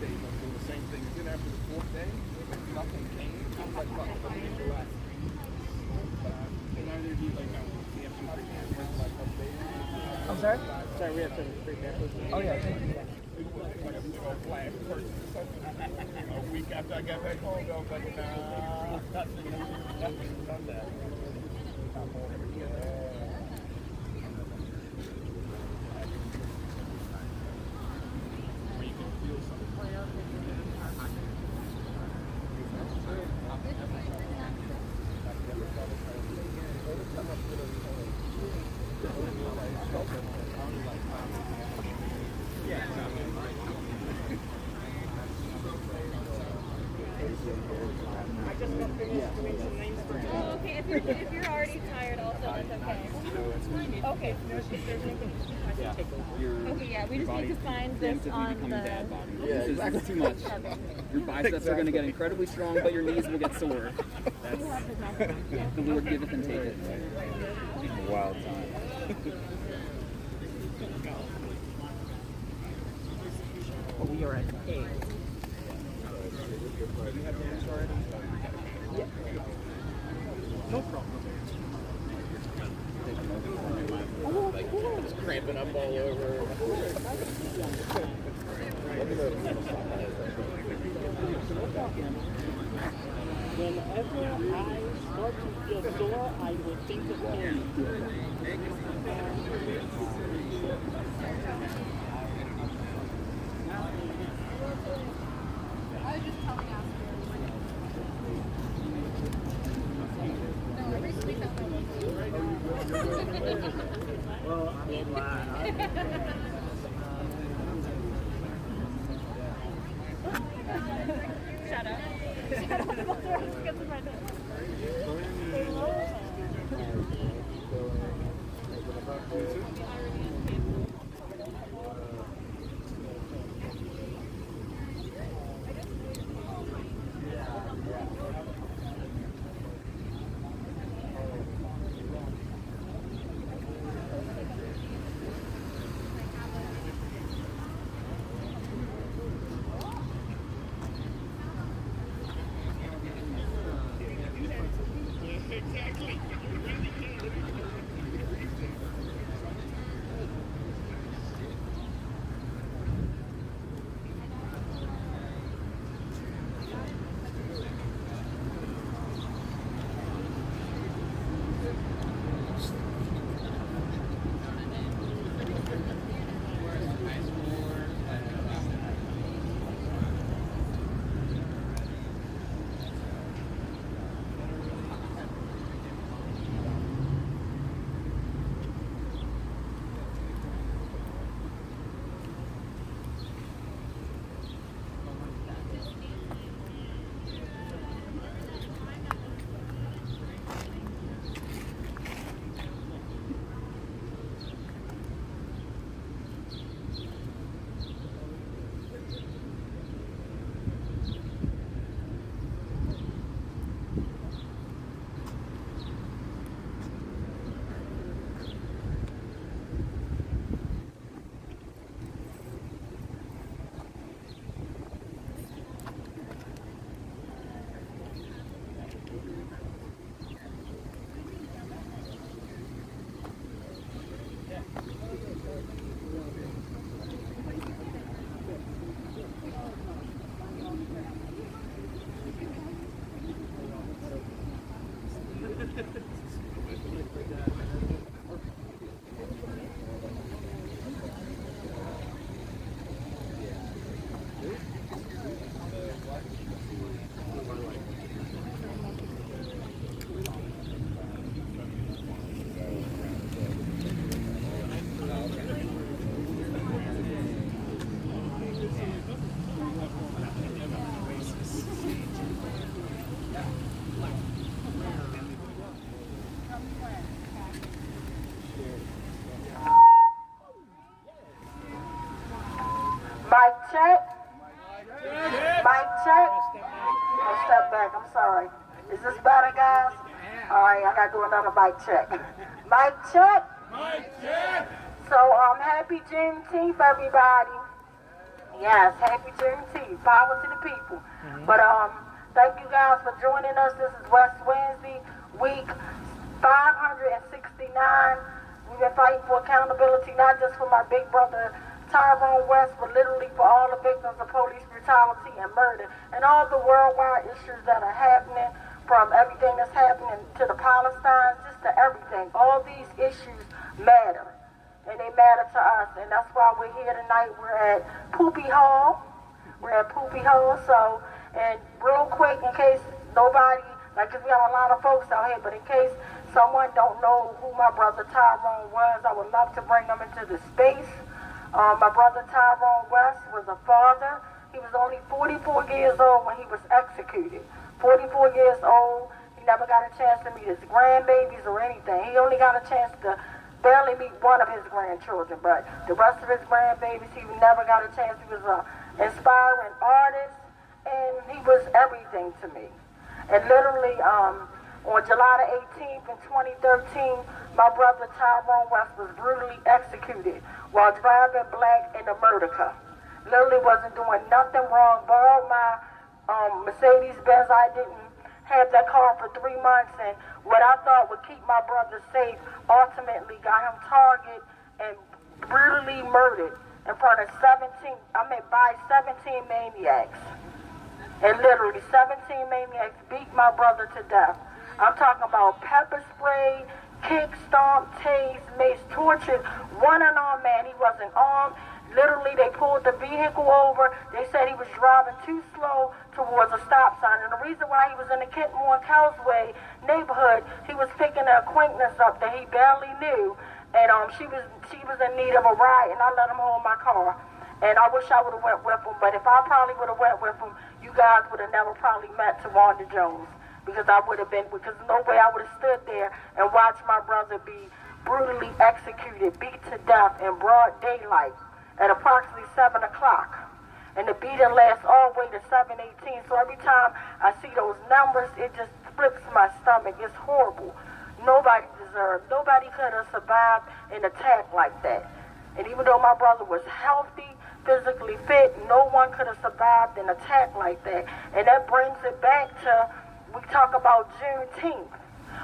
days, I was doing the same thing. Then after the fourth day, nothing came. I was like, fuck, let me relax. Can either of you, like, we have some free pamphlets, like, updated? I'm sorry? Sorry, we have some free pamphlets. Oh, yeah, thank you. Like a big old flash purchase or something. A week after I got back home, I was like, nah, nothing done that. Where you can feel something. Oh, okay. If you're already tired, also that's okay. Okay. Okay, yeah. We just need to find this on the. This is too much. Your biceps are going to get incredibly strong, but your knees will get sore. That's the Lord giveth and taketh. Wild time. We are at 8. Yeah. No problem. Just cramping up all over. Whenever I start to feel sore, I would think of pain. I was just telling us. No, I recently found my Well, I mean, Shout out. Shout out to Baltimore City Mic check. Mic check. Oh, step back. I'm sorry. Is this better, guys? All right, I gotta do another mic check. Mic check. Mic check. So, happy Juneteenth, everybody. Yes, happy Juneteenth. Power to the people. But thank you guys for joining us. This is West Wednesday, week 569. We've been fighting for accountability, not just for my big brother Tyrone West, but literally for all the victims of police brutality and murder, and all the worldwide issues that are happening, from everything that's happening to the Palestinians, just to everything. All these issues matter, and they matter to us, and that's why we're here tonight. We're at Poopy Hall. So, and real quick, in case nobody, like, cause we have a lot of folks out here, but in case someone don't know who my brother Tyrone was, I would love to bring them into the space. My brother Tyrone West was a father. He was only 44 years old when he was executed. 44 years old. He never got a chance to meet his grandbabies or anything. He only got a chance to barely meet one of his grandchildren, but the rest of his grandbabies, he never got a chance. He was an inspiring artist, and he was everything to me. And literally, on July the 18th in 2013, my brother Tyrone West was brutally executed while driving black in a murder car. Literally wasn't doing nothing wrong. Borrowed my Mercedes-Benz. I didn't have that car for 3 months, and what I thought would keep my brother safe ultimately got him targeted and brutally murdered in front of by 17 maniacs. And literally 17 maniacs beat my brother to death. I'm talking about pepper spray, kick, stomp, tase, mace, tortured, one unarmed man. He wasn't armed. Literally, they pulled the vehicle over. They said he was driving too slow towards a stop sign. And the reason why he was in the Kentmore Causeway neighborhood, he was picking an acquaintance up that he barely knew. And she was in need of a ride, and I let him hold my car. And I wish I would have went with him, but if I probably would have went with him, you guys would have never probably met Tawanda Jones. Because no way I would have stood there and watched my brother be brutally executed, beat to death in broad daylight at approximately 7 o'clock. And the beating lasts all the way to 7:18. So every time I see those numbers, it just flips my stomach. It's horrible. Nobody could have survived an attack like that. And even though my brother was healthy, physically fit, no one could have survived an attack like that. And that brings it back to, we talk about Juneteenth.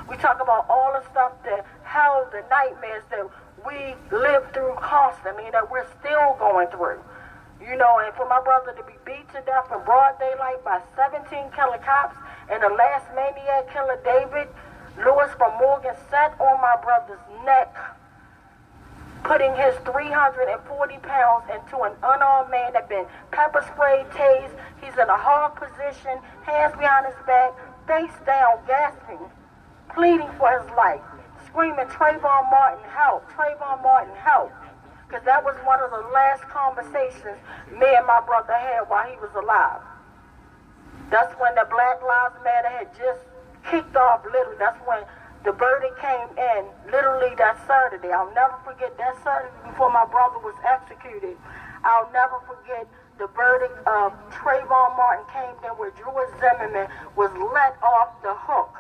We talk about all the stuff, the hell, the nightmares that we live through constantly, that we're still going through. You know, and for my brother to be beat to death in broad daylight by 17 killer cops, and the last maniac killer, David Lewis from Morgan, sat on my brother's neck, putting his 340 pounds into an unarmed man that been pepper sprayed, tased. He's in a hard position, hands behind his back, face down, gasping, pleading for his life, screaming, Trayvon Martin, help, Trayvon Martin, help. Because that was one of the last conversations me and my brother had while he was alive. That's when the Black Lives Matter had just kicked off, literally. That's when the verdict came in, literally that Saturday. I'll never forget that Saturday before my brother was executed. I'll never forget the verdict of Trayvon Martin came in, where George Zimmerman was let off the hook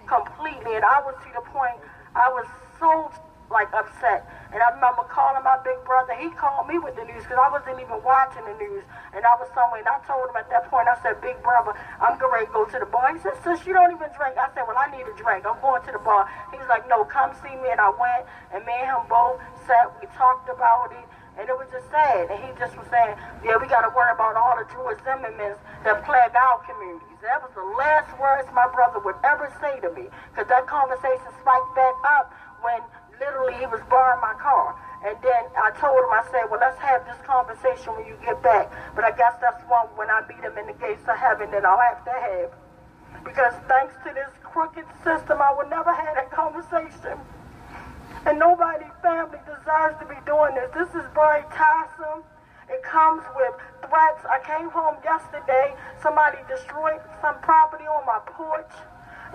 completely. And I was to the point, I was so upset. And I remember calling my big brother. He called me with the news because I wasn't even watching the news. And I was somewhere, and I told him at that point, I said, big brother, I'm getting ready to go to the bar. He said, sis, you don't even drink. I said, well, I need a drink. I'm going to the bar. He was like, no, come see me. And I went, and me and him both sat. We talked about it. And it was just sad. And he just was saying, yeah, we got to worry about all the George Zimmermans that plague our communities. That was the last words my brother would ever say to me. Because that conversation spiked back up when literally he was borrowing my car. And then I told him, I said, well, let's have this conversation when you get back. But I guess that's one when I meet him in the gates of heaven that I'll have to have. Because thanks to this crooked system, I would never have that conversation. And nobody's family deserves to be doing this. This is very tiresome. It comes with threats. I came home yesterday. Somebody destroyed some property on my porch,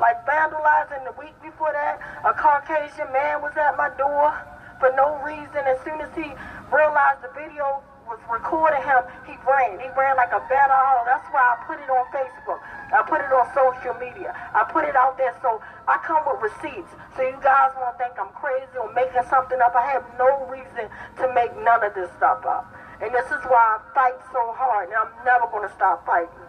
like vandalizing. The week before that, a Caucasian man was at my door for no reason. As soon as he realized the video was recording him, he ran. He ran like a bat out of hell. That's why I put it on Facebook. I put it on social media. I put it out there, so I come with receipts. So you guys won't think I'm crazy or making something up. I have no reason to make none of this stuff up. And this is why I fight so hard, and I'm never going to stop fighting.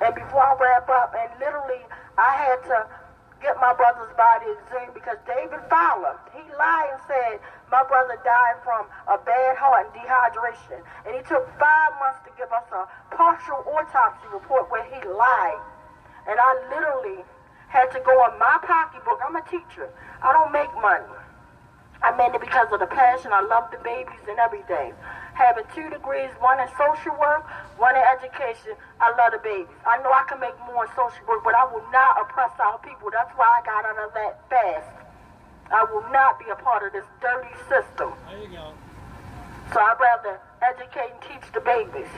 And before I wrap up, and literally I had to get my brother's body examined because David Fowler, he lied and said my brother died from a bad heart and dehydration. And he took 5 months to give us a partial autopsy report where he lied. And I literally had to go in my pocketbook. I'm a teacher. I don't make money. I made it because of the passion. I love the babies and everything. Having 2 degrees, 1 in social work, 1 in education, I love the babies. I know I can make more in social work, but I will not oppress our people. That's why I got out of that fast. I will not be a part of this dirty system. There you go. So I'd rather educate and teach the babies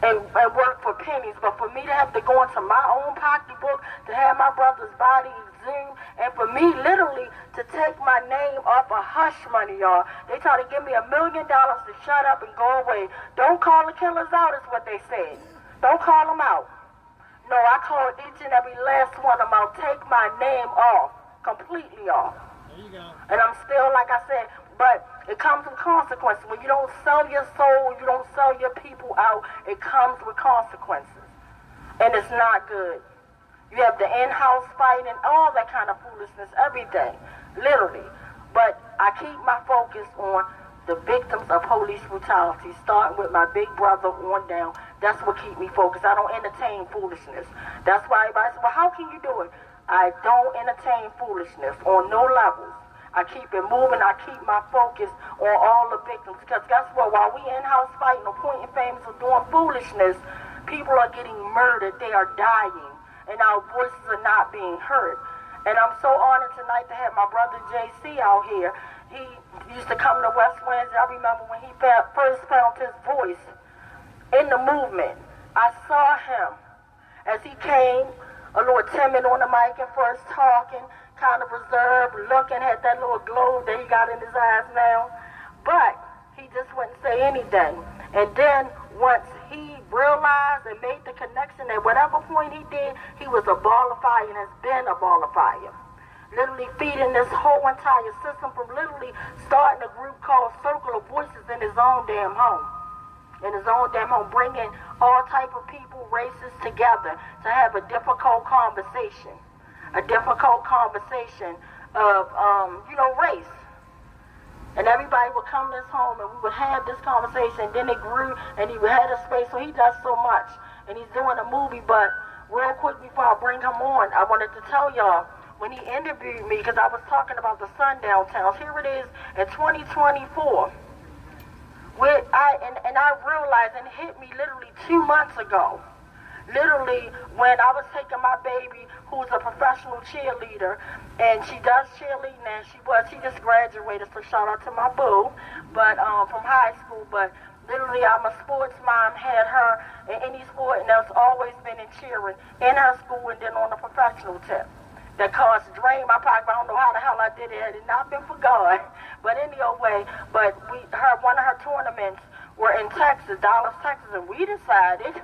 and work for pennies. But for me to have to go into my own pocketbook to have my brother's body exhumed, and for me literally to take my name off of hush money, y'all. They try to give me $1 million to shut up and go away. Don't call the killers out is what they said. Don't call them out. No, I call each and every last one of them out. Take my name off, completely off. There you go. And I'm still, like I said, but it comes with consequences. When you don't sell your soul, you don't sell your people out, it comes with consequences. And it's not good. You have the in-house fight and all that kind of foolishness, everything, literally. But I keep my focus on the victims of police brutality, starting with my big brother on down. That's what keeps me focused. I don't entertain foolishness. That's why everybody says, well, how can you do it? I don't entertain foolishness on no levels. I keep it moving. I keep my focus on all the victims. Because guess what? While we in-house fighting or pointing fingers or doing foolishness, people are getting murdered. They are dying. And our voices are not being heard. And I'm so honored tonight to have my brother JC out here. He used to come to West Wednesday. I remember when he first found his voice in the movement. I saw him as he came, a little timid on the mic and first talking, kind of reserved, looking at that little glow that he got in his eyes now. But he just wouldn't say anything. And then once he realized and made the connection at whatever point he did, he was a ball of fire and has been a ball of fire. Literally feeding this whole entire system from literally starting a group called Circle of Voices in his own damn home. In his own damn home, bringing all type of people, races together to have a difficult conversation. A difficult conversation of, race. And everybody would come to his home and we would have this conversation. Then it grew and he had a space. So he does so much. And he's doing a movie. But real quick before I bring him on, I wanted to tell y'all, when he interviewed me, because I was talking about the sundown towns. Here it is in 2024. I realized, and it hit me literally 2 months ago. Literally, when I was taking my baby, who's a professional cheerleader, and she does cheerleading, and she just graduated, so shout out to my boo, but from high school. But literally, I'm a sports mom, had her in any sport, and that's always been in cheering in her school and then on a professional tip. That caused drain my pocket. I don't know how the hell I did it. It had not been for God, but anyway. But one of her tournaments were in Texas, Dallas, Texas, and we decided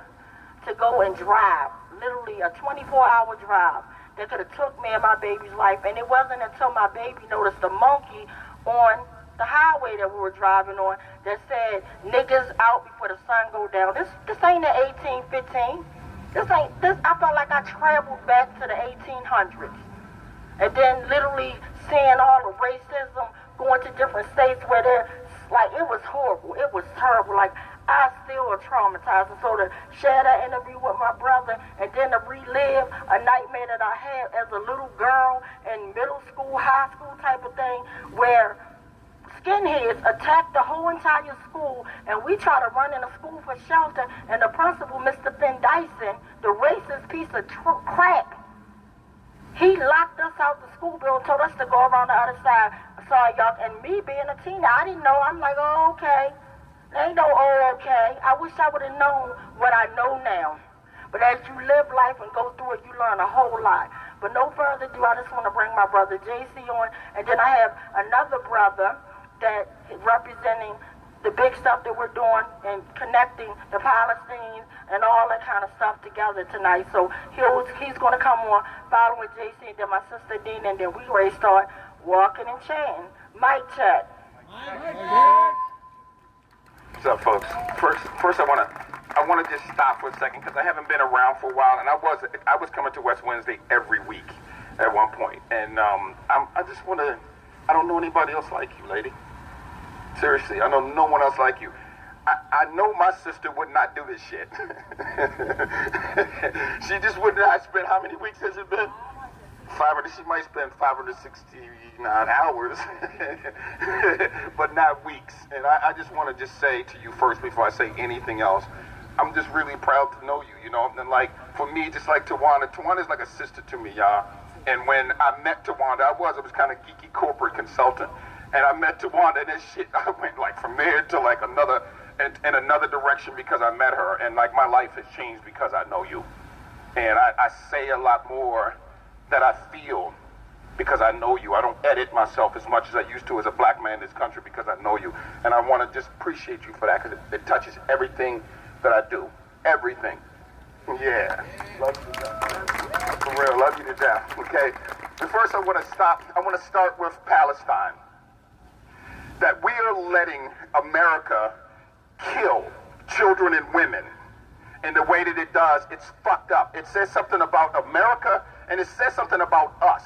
to go and drive, literally a 24-hour drive that could have took me and my baby's life. And it wasn't until my baby noticed the monkey on the highway that we were driving on that said, "Niggas out before the sun go down." This ain't the 1815. I felt like I traveled back to the 1800s. And then literally seeing all the racism, going to different states where it was horrible. It was terrible. Like, I still are traumatized. And so to share that interview with my brother and then to relive a nightmare that I had as a little girl in middle school, high school type of thing, where skinheads attacked the whole entire school, and we try to run in a school for shelter, and the principal, Mr. Finn Dyson, the racist piece of crap, he locked us out the school building, told us to go around the other side. Sorry, y'all. And me being a teenager, I didn't know. I'm like, oh, okay. Ain't no, oh, okay. I wish I would have known what I know now. But as you live life and go through it, you learn a whole lot. But no further ado, I just want to bring my brother JC on. And then I have another brother that is representing the big stuff that we're doing and connecting the Palestinians and all that kind of stuff together tonight. So he's going to come on, following JC, and then my sister Dina, and then we ready to start walking and chanting. Mic check. What's up, folks? First, I want to just stop for a second because I haven't been around for a while, and I was coming to West Wednesday every week at one point, and I just want to. I don't know anybody else like you, lady. Seriously, I know no one else like you. I know my sister would not do this shit. She just would not spend, how many weeks has it been? 500, she might spend 569 hours, but not weeks. And I just want to just say to you first, before I say anything else, I'm just really proud to know you, you know? And like, for me, just like Tawanda's like a sister to me, y'all. And when I met Tawanda, I was kind of geeky corporate consultant. And I met Tawanda, and that shit, I went like from there to like another, in another direction because I met her. And like my life has changed because I know you. And I say a lot more that I feel because I know you. I don't edit myself as much as I used to as a black man in this country because I know you. And I want to just appreciate you for that because it touches everything that I do. Everything. Yeah. Love you to death. For real, love you to death. Okay. But first I want to start with Palestine. That we are letting America kill children and women in the way that it does. It's fucked up. It says something about America and it says something about us.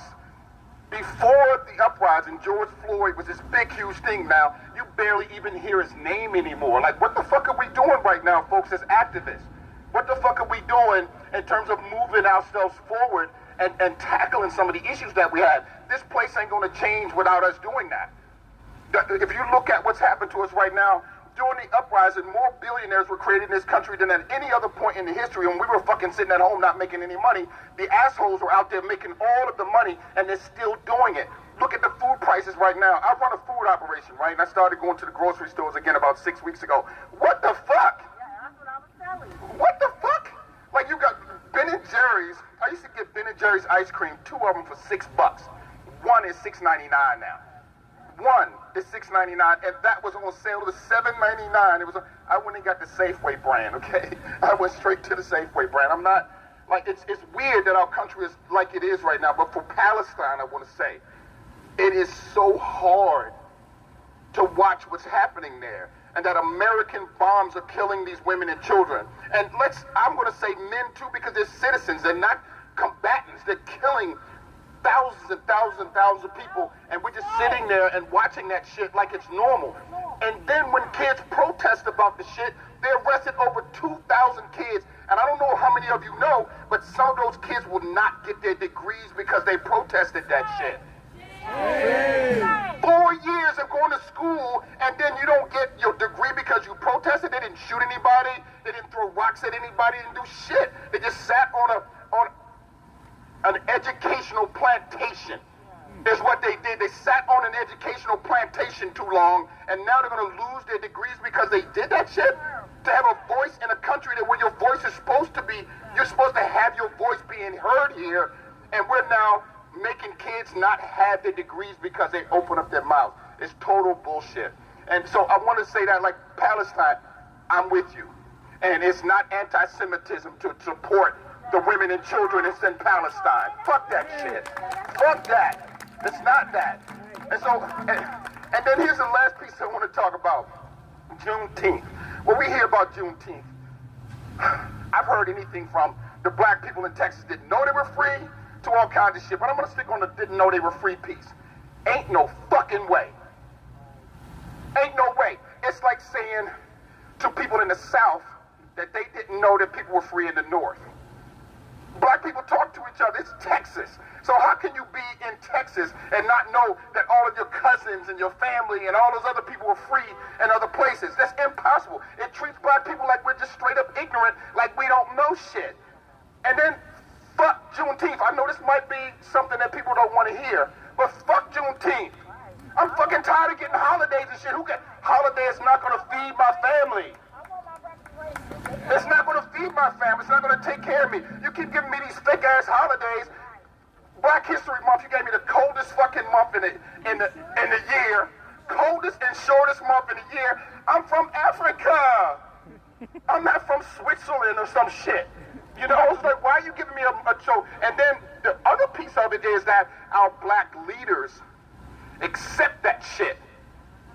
Before the uprising, George Floyd was this big, huge thing. Now, you barely even hear his name anymore. Like, what the fuck are we doing right now, folks, as activists? What the fuck are we doing in terms of moving ourselves forward and tackling some of the issues that we had? This place ain't going to change without us doing that. If you look at what's happened to us right now, during the uprising, more billionaires were created in this country than at any other point in the history. When we were fucking sitting at home not making any money, the assholes were out there making all of the money, and they're still doing it. Look at the food prices right now. I run a food operation, right? And I started going to the grocery stores again about 6 weeks ago. What the fuck? Yeah, that's what I was telling you. What the fuck? Like, you got Ben & Jerry's. I used to get Ben & Jerry's ice cream, 2 of them for $6. One is $6.99 now. One is $6.99, and that was on sale. It was $7.99. It was. I went and got the Safeway brand. Okay, I went straight to the Safeway brand. I'm not like it's weird that our country is like it is right now. But for Palestine, I want to say, it is so hard to watch what's happening there, and that American bombs are killing these women and children. And I'm going to say men too, because they're citizens. They're not combatants. They're killing thousands and thousands and thousands of people, and we're just sitting there and watching that shit like it's normal. And then when kids protest about the shit, they arrested over 2,000 kids. And I don't know how many of you know, but some of those kids will not get their degrees because they protested that shit. 4 years of going to school, and then you don't get your degree because you protested. They didn't shoot anybody. They didn't throw rocks at anybody. They didn't do shit. They just sat on an educational plantation is what they did. They sat on an educational plantation too long, and now they're going to lose their degrees because they did that shit? To have a voice in a country that where your voice is supposed to be, you're supposed to have your voice being heard here, and we're now making kids not have their degrees because they open up their mouth. It's total bullshit. And so I want to say that, like, Palestine, I'm with you. And it's not anti-Semitism to support the women and children that's in Palestine. Fuck that shit. Fuck that. It's not that. And so, and then here's the last piece I want to talk about. Juneteenth. When we hear about Juneteenth, I've heard anything from the black people in Texas didn't know they were free to all kinds of shit. But I'm going to stick on the didn't know they were free piece. Ain't no fucking way. Ain't no way. It's like saying to people in the South that they didn't know that people were free in the North. Black people talk to each other. It's Texas. So how can you be in Texas and not know that all of your cousins and your family and all those other people are free in other places? That's impossible. It treats black people like we're just straight up ignorant, like we don't know shit. And then fuck Juneteenth. I know this might be something that people don't want to hear, but fuck Juneteenth. I'm fucking tired of getting holidays and shit. Holiday is not going to feed my family. It's not going to feed my family. It's not going to take care of me. You keep giving me these fake-ass holidays. Black History Month, you gave me the coldest fucking month in the year. Coldest and shortest month in the year. I'm from Africa. I'm not from Switzerland or some shit. You know, it's like, why are you giving me a show? And then the other piece of it is that our black leaders accept that shit.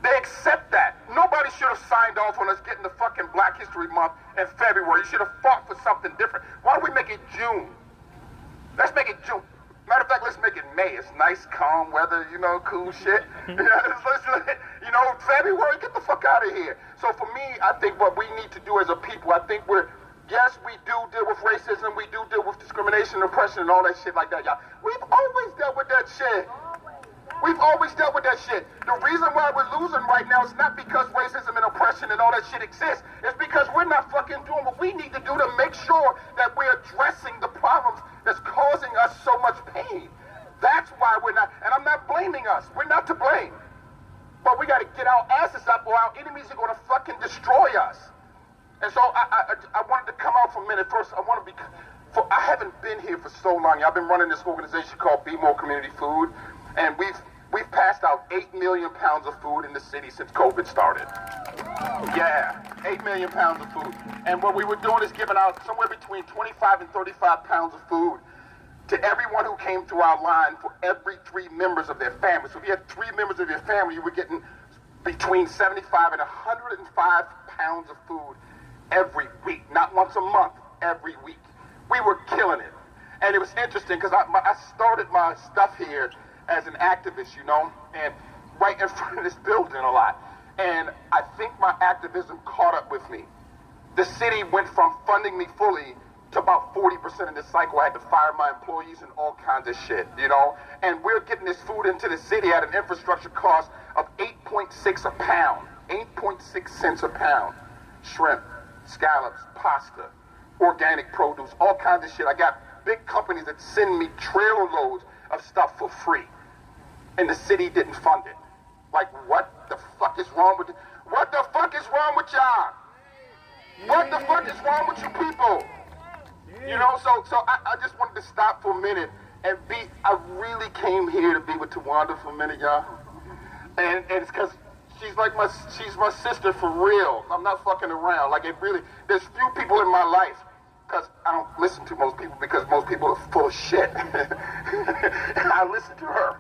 They accept that. Nobody should have signed off on us getting the fucking Black History Month in February. You should have fought for something different. Why don't we make it June? Let's make it June. Matter of fact, let's make it May. It's nice, calm weather, you know, cool shit. You know, February, get the fuck out of here. So for me, I think what we need to do as a people, I think yes, we do deal with racism, we do deal with discrimination, oppression, and all that shit like that, y'all. We've always dealt with that shit. We've always dealt with that shit. The reason why we're losing right now is not because racism and oppression and all that shit exists. It's because we're not fucking doing what we need to do to make sure that we're addressing the problems that's causing us so much pain. That's why we're not, and I'm not blaming us. We're not to blame. But we got to get our asses up or our enemies are going to fucking destroy us. And so I wanted to come out for a minute. First, I haven't been here for so long. I've been running this organization called Be More Community Food, and we've passed out 8 million pounds of food in the city since COVID started. Yeah, 8 million pounds of food. And what we were doing is giving out somewhere between 25 and 35 pounds of food to everyone who came through our line for every 3 members of their family. So if you had 3 members of your family, you were getting between 75 and 105 pounds of food every week. Not once a month, every week. We were killing it. And it was interesting because I started my stuff here as an activist, you know, and right in front of this building a lot. And I think my activism caught up with me. The city went from funding me fully to about 40% of this cycle. I had to fire my employees and all kinds of shit, you know? And we're getting this food into the city at an infrastructure cost of 8.6 a pound, 8.6 cents a pound. Shrimp, scallops, pasta, organic produce, all kinds of shit. I got big companies that send me trailer loads of stuff for free. And the city didn't fund it. Like, what the fuck is wrong with it? What the fuck is wrong with y'all? What the fuck is wrong with you people? You know, so I just wanted to stop for a minute and I really came here to be with Tawanda for a minute, y'all. And it's because she's my sister for real. I'm not fucking around. Like, it really, there's few people in my life, because I don't listen to most people because most people are full of shit. I listen to her.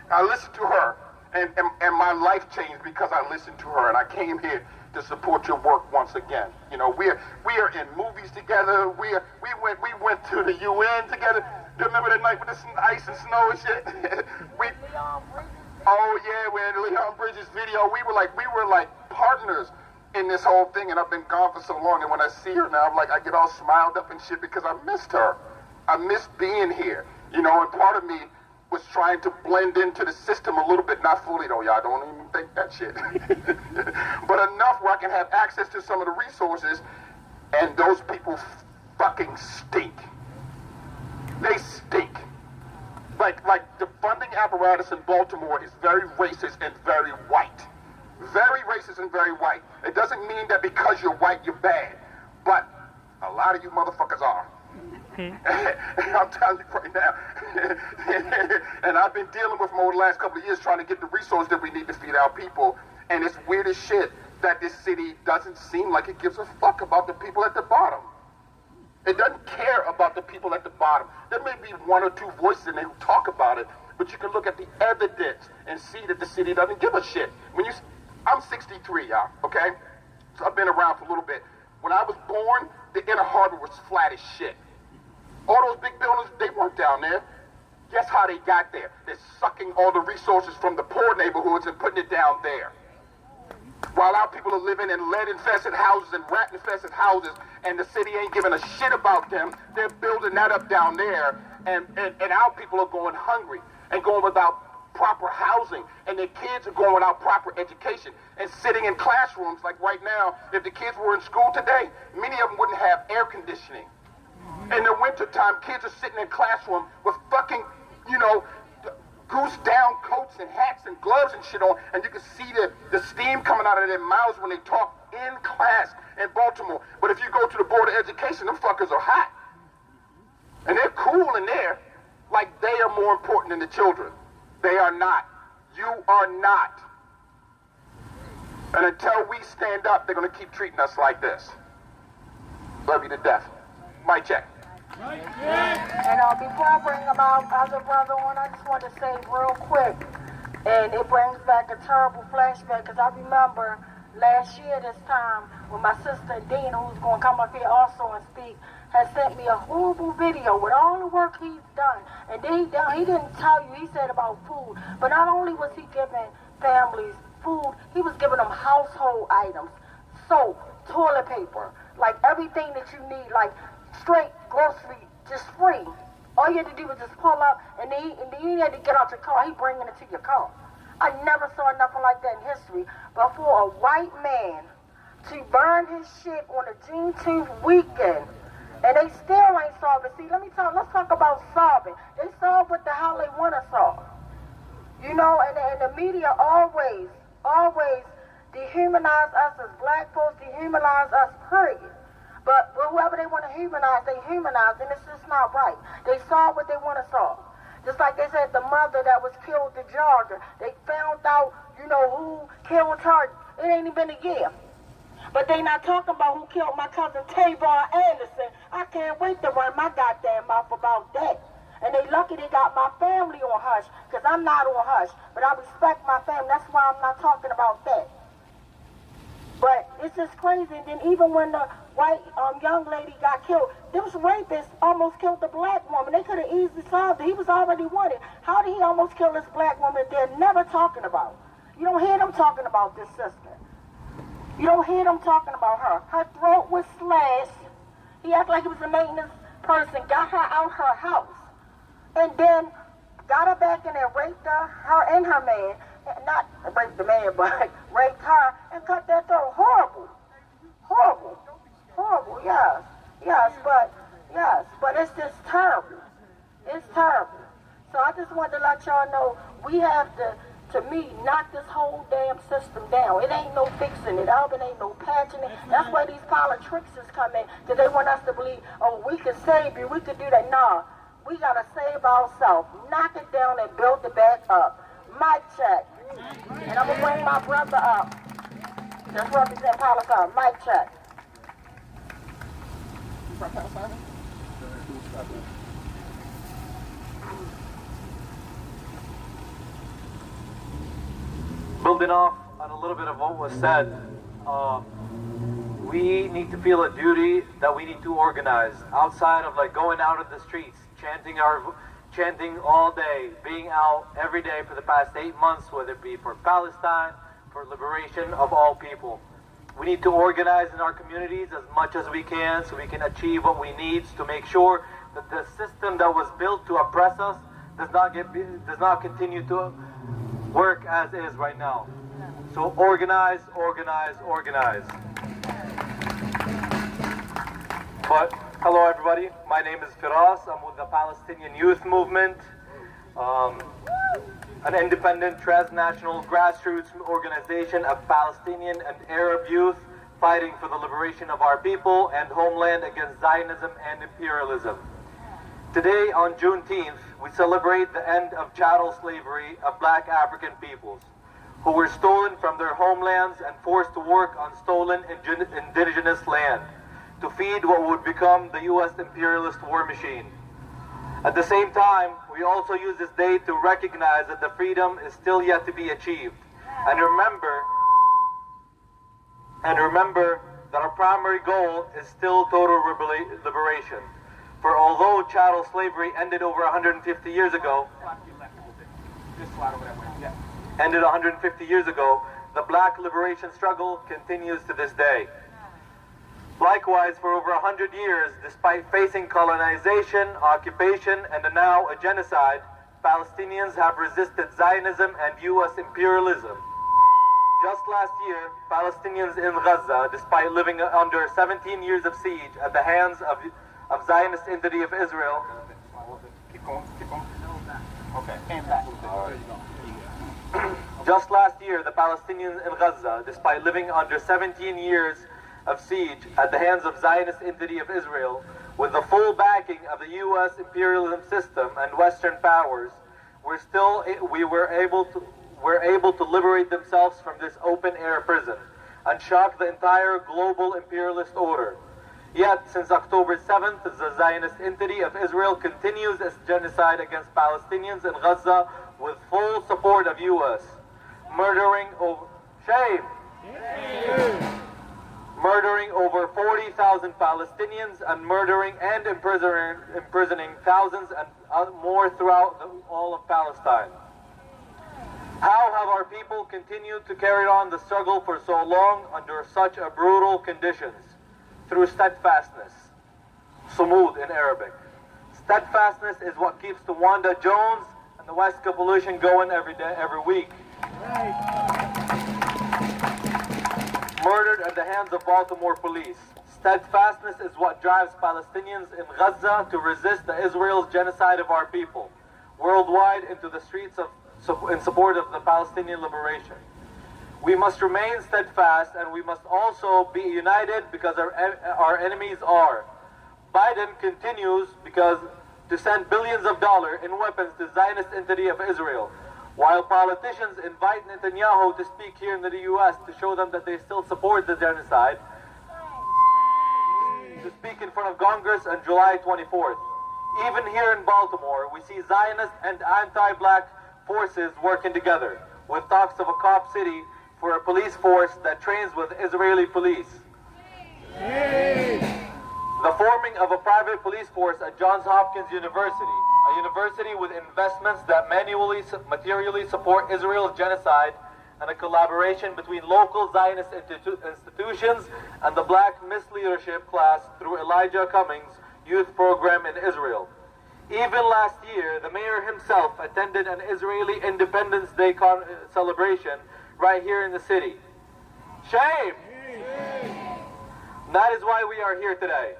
I listened to her, and my life changed because I listened to her, and I came here to support your work once again. You know, we are in movies together. We went to the UN together. Do you remember that night with the ice and snow and shit? Oh yeah, we're in Leon Bridges' video. We were like partners in this whole thing, and I've been gone for so long, and when I see her now, I'm like, I get all smiled up and shit because I missed her. I missed being here, you know, and part of me was trying to blend into the system a little bit, not fully though, y'all, don't even think that shit. But enough where I can have access to some of the resources, and those people fucking stink. They stink. Like the funding apparatus in Baltimore is very racist and very white. Very racist and very white. It doesn't mean that because you're white, you're bad. But a lot of you motherfuckers are. I'm telling you right now. And I've been dealing with them over the last couple of years trying to get the resources that we need to feed our people. And it's weird as shit that this city doesn't seem like it gives a fuck about the people at the bottom. It doesn't care about the people at the bottom. There may be 1 or 2 voices in there who talk about it, but you can look at the evidence and see that the city doesn't give a shit. I'm 63, y'all, okay? So I've been around for a little bit. When I was born, the inner harbor was flat as shit. All those big buildings, they weren't down there. Guess how they got there? They're sucking all the resources from the poor neighborhoods and putting it down there. While our people are living in lead-infested houses and rat-infested houses, and the city ain't giving a shit about them, they're building that up down there, and our people are going hungry and going without proper housing, and their kids are going without proper education and sitting in classrooms. Like right now, if the kids were in school today, many of them wouldn't have air conditioning. In the wintertime, kids are sitting in classroom with fucking, you know, goose down coats and hats and gloves and shit on, and you can see the steam coming out of their mouths when they talk in class in Baltimore. But if you go to the Board of Education, them fuckers are hot. And they're cool in there, like they are more important than the children. They are not. You are not. And until we stand up, they're going to keep treating us like this. Love you to death. Mic check. And before I bring my other brother on, I just want to say real quick, And it brings back a terrible flashback because I remember last year this time when my sister Dean, who's going to come up here also and speak, has sent me a horrible video with all the work he's done. And then he didn't tell you, he said about food. But not only was he giving families food, he was giving them household items, soap, toilet paper, like everything that you need, like straight grocery, just free. All you had to do was just pull up, and then you had to get out your car. He bringing it to your car. I never saw nothing like that in history. But for a white man to burn his shit on a Juneteenth weekend, and they still ain't solved it. See, let's talk about solving. They solve what the hell they want to solve. You know, and the media always dehumanize us as black folks, dehumanize us, period. But whoever they want to humanize, they humanize, and it's just not right. They solve what they want to solve. Just like they said, the mother that was killed, the jogger, they found out, you know, who killed her. It ain't even been a year. But they not talking about who killed my cousin Tyrone Anderson. I can't wait to run my goddamn mouth about that. And they lucky they got my family on hush, because I'm not on hush. But I respect my family. That's why I'm not talking about that. But it's just crazy. And then even when the white young lady got killed, this rapist almost killed the black woman. They could have easily solved it. He was already wanted. How did he almost kill this black woman that they're never talking about? You don't hear them talking about this sister. You don't hear them talking about her. Her throat was slashed. He acted like he was a maintenance person, got her out her house, and then got her back in there, raped her and her man. Not raped the man, but raped her and cut that throat. Horrible. Horrible. Horrible, yes. Yes, but it's just terrible. It's terrible. So I just wanted to let y'all know we have to me, knock this whole damn system down. It ain't no fixing it up. It ain't no patching it. That's where these politicians come in, because they want us to believe, oh, we can save you, we can do that. Nah, we got to save ourselves. Knock it down and build it back up. Mic check. And I'm going to bring my brother up. Just represent Palestine. Mic check. You from Palestine? Building off on a little bit of what was said, we need to feel a duty that we need to organize outside of like going out in the streets, chanting all day, being out every day for the past 8 months, whether it be for Palestine, for liberation of all people. We need to organize in our communities as much as we can so we can achieve what we need to make sure that the system that was built to oppress us does not continue to work as is right now. So organize, organize, organize. But hello everybody, my name is Firas. I'm with the Palestinian Youth Movement, an independent transnational grassroots organization of Palestinian and Arab youth fighting for the liberation of our people and homeland against Zionism and imperialism. Today on Juneteenth, we celebrate the end of chattel slavery of black African peoples who were stolen from their homelands and forced to work on stolen indigenous land to feed what would become the U.S. imperialist war machine. At the same time, we also use this day to recognize that the freedom is still yet to be achieved. And remember that our primary goal is still total liberation. For although chattel slavery ended over 150 years ago, the black liberation struggle continues to this day. Likewise, for over 100 years, despite facing colonization, occupation, and now a genocide, Palestinians have resisted Zionism and U.S. imperialism. Just last year, Palestinians in Gaza, despite living under 17 years of siege at the hands of Zionist entity of Israel. Keep going. Okay. Just last year, the Palestinians in Gaza, despite living under 17 years of siege at the hands of Zionist entity of Israel, with the full backing of the U.S. imperialism system and Western powers, were able to liberate themselves from this open-air prison and shock the entire global imperialist order. Yet, since October 7th, the Zionist entity of Israel continues its genocide against Palestinians in Gaza with full support of U.S. Murdering over over 40,000 Palestinians and murdering and imprisoning thousands and more throughout all of Palestine. How have our people continued to carry on the struggle for so long under such a brutal conditions? Through steadfastness. Sumud in Arabic. Steadfastness is what keeps the Wanda Jones and the West Coalition going every week. Murdered at the hands of Baltimore police. Steadfastness is what drives Palestinians in Gaza to resist the Israel's genocide of our people, worldwide into the streets in support of the Palestinian liberation. We must remain steadfast, and we must also be united because our enemies are. Biden continues to send billions of dollars in weapons to Zionist entity of Israel, while politicians invite Netanyahu to speak here in the U.S. to show them that they still support the genocide, to speak in front of Congress on July 24th. Even here in Baltimore, we see Zionist and anti-black forces working together, with talks of a cop city for a police force that trains with Israeli police. The forming of a private police force at Johns Hopkins University, a university with investments that materially support Israel's genocide, and a collaboration between local Zionist institutions and the black misleadership class through Elijah Cummings' youth program in Israel. Even last year, the mayor himself attended an Israeli Independence Day celebration right here in the city. Shame! That is why we are here today.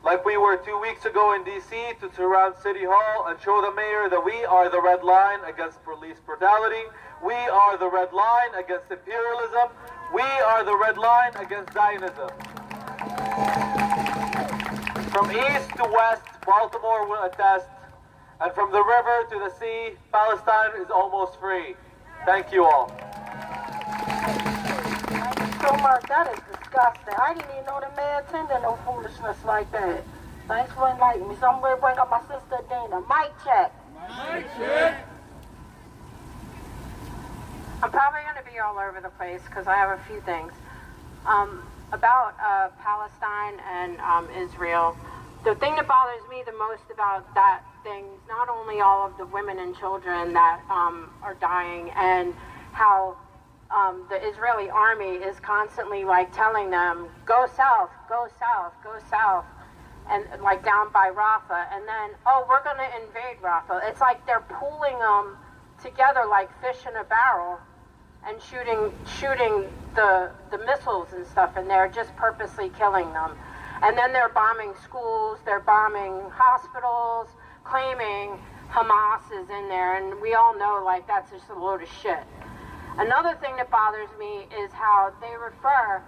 Like we were 2 weeks ago in D.C. to surround City Hall and show the mayor that we are the red line against police brutality. We are the red line against imperialism. We are the red line against Zionism. From east to west, Baltimore will attest, and from the river to the sea, Palestine is almost free. Thank you all. So much, that is disgusting. I didn't even know the man attended no foolishness like that. Thanks for enlightening me. So I'm going to bring up my sister Dana. Mic check. Mic check. I'm probably going to be all over the place because I have a few things. About Palestine and Israel. The thing that bothers me the most about that thing is not only all of the women and children that are dying, and how the Israeli army is constantly like telling them, go south, go south, go south, and like down by Rafah, and then, oh, we're going to invade Rafah. It's like they're pooling them together like fish in a barrel and shooting the missiles and stuff in there, just purposely killing them. And then they're bombing schools, they're bombing hospitals, claiming Hamas is in there, and we all know like that's just a load of shit. Another thing that bothers me is how they refer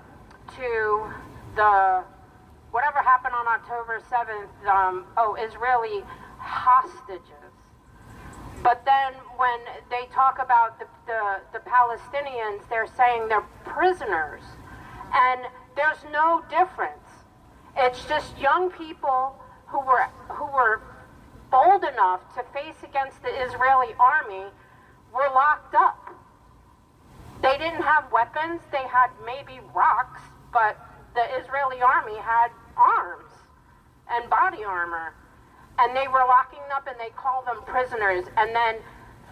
to the whatever happened on October 7th, Israeli hostages. But then when they talk about the Palestinians, they're saying they're prisoners. And there's no difference. It's just young people who were bold enough to face against the Israeli army were locked up. They didn't have weapons, they had maybe rocks, but the Israeli army had arms and body armor. And they were locking up and they called them prisoners. And then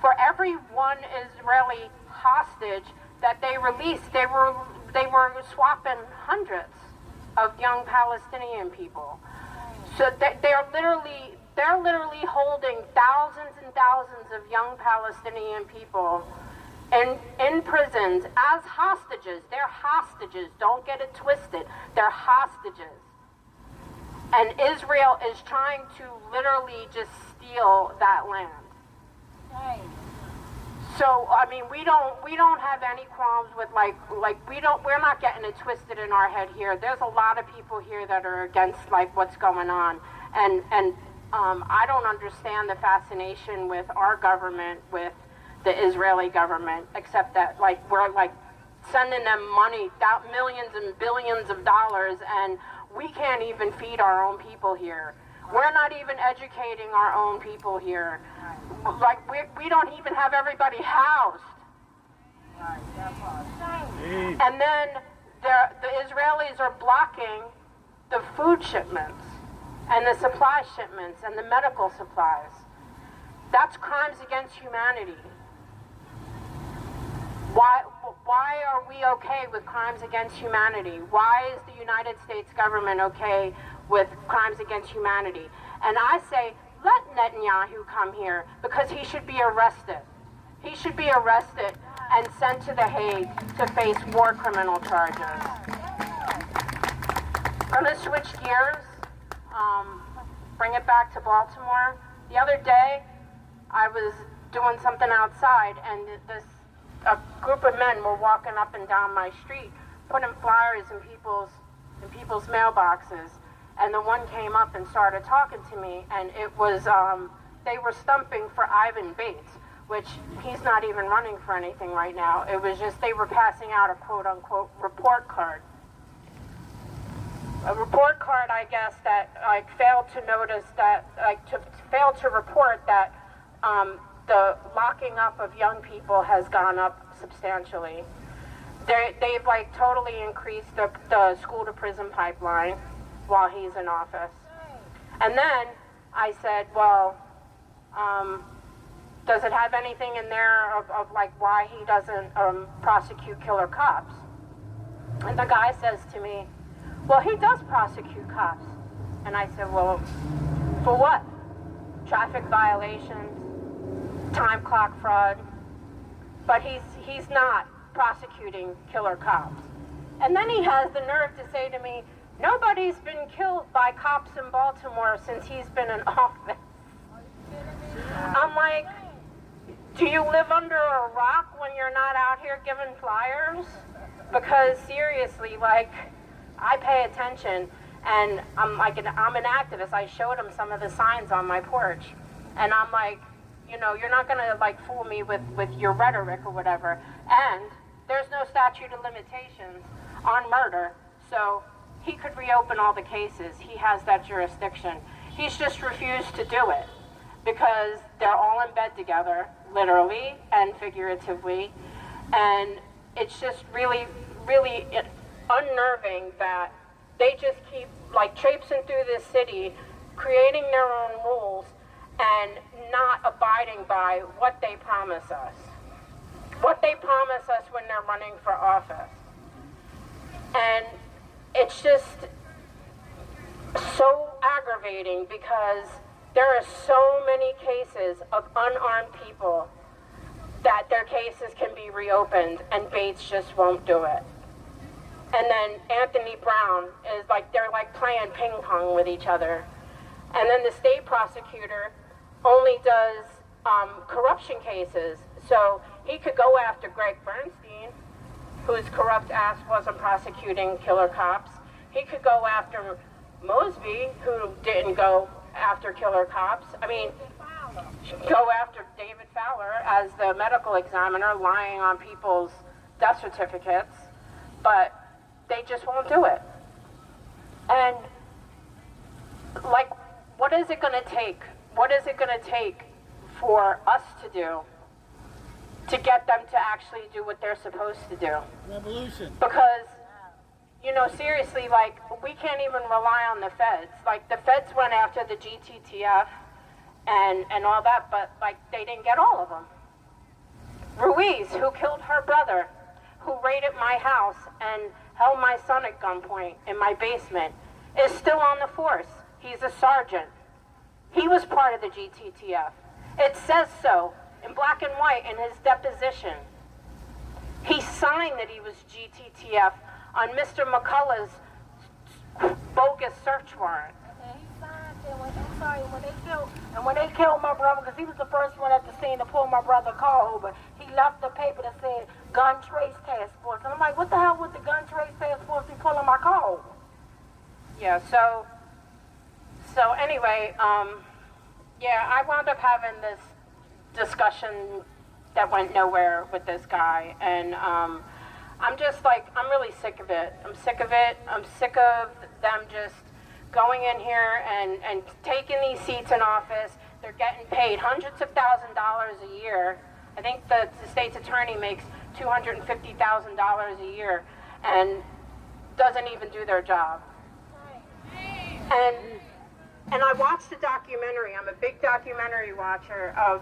for every one Israeli hostage that they released, they were swapping hundreds of young Palestinian people. So they're literally holding thousands and thousands of young Palestinian people in prisons as hostages. They're hostages. Don't get it twisted. They're hostages. And Israel is trying to literally just steal that land. Right. So I mean, we don't have any qualms with we're not getting it twisted in our head here. There's a lot of people here that are against like what's going on, and I don't understand the fascination with our government, with the Israeli government, except that like we're like sending them money, millions and billions of dollars, and we can't even feed our own people here. We're not even educating our own people here. Like, we don't even have everybody housed. And then the Israelis are blocking the food shipments and the supply shipments and the medical supplies. That's crimes against humanity. Why are we okay with crimes against humanity? Why is the United States government okay with crimes against humanity? And I say, let Netanyahu come here, because he should be arrested. He should be arrested and sent to The Hague to face war criminal charges. I'm going to switch gears, bring it back to Baltimore. The other day, I was doing something outside, and a group of men were walking up and down my street, putting flyers in people's mailboxes. And the one came up and started talking to me, and it was, they were stumping for Ivan Bates, which he's not even running for anything right now. It was just they were passing out a quote-unquote report card. A report card, I guess, that failed to notice that, failed to report that the locking up of young people has gone up substantially. They've totally increased the school-to-prison pipeline while he's in office. And then I said, well, does it have anything in there of why he doesn't prosecute killer cops? And the guy says to me, well, he does prosecute cops. And I said, well, for what? Traffic violations, time clock fraud. But he's not prosecuting killer cops. And then he has the nerve to say to me, nobody's been killed by cops in Baltimore since he's been in office. I'm like, do you live under a rock when you're not out here giving flyers? Because seriously, I pay attention, and I'm an activist. I showed him some of the signs on my porch, and I'm like, you're not gonna fool me with your rhetoric or whatever. And there's no statute of limitations on murder, so he could reopen all the cases. He has that jurisdiction. He's just refused to do it because they're all in bed together, literally and figuratively, and it's just really, really unnerving that they just keep traipsing through this city, creating their own rules and not abiding by what they promise us. What they promise us when they're running for office. And it's just so aggravating because there are so many cases of unarmed people that their cases can be reopened and Bates just won't do it. And then Anthony Brown is they're playing ping pong with each other. And then the state prosecutor only does corruption cases. So he could go after Greg Bernstein, whose corrupt ass wasn't prosecuting killer cops. He could go after Mosby, who didn't go after killer cops. I mean, go after David Fowler as the medical examiner lying on people's death certificates, but they just won't do it. And what is it going to take? What is it going to take for us to do to get them to actually do what they're supposed to do? Revolution. Because, seriously, we can't even rely on the feds. The feds went after the GTTF and all that, but, they didn't get all of them. Ruiz, who killed her brother, who raided my house and held my son at gunpoint in my basement, is still on the force. He's a sergeant. He was part of the GTTF. It says so in black and white in his deposition. He signed that he was GTTF on Mr. McCullough's bogus search warrant. He signed it when they killed my brother, because he was the first one at the scene to pull my brother's car over. He left the paper that said Gun Trace Task Force. And I'm like, what the hell would the Gun Trace Task Force be pulling my car over? Yeah, so anyway, I wound up having this discussion that went nowhere with this guy, and I'm just I'm really sick of it. I'm sick of it. I'm sick of them just going in here and taking these seats in office. They're getting paid hundreds of thousands of dollars a year. I think the state's attorney makes $250,000 a year and doesn't even do their job. And I watched the documentary. I'm a big documentary watcher of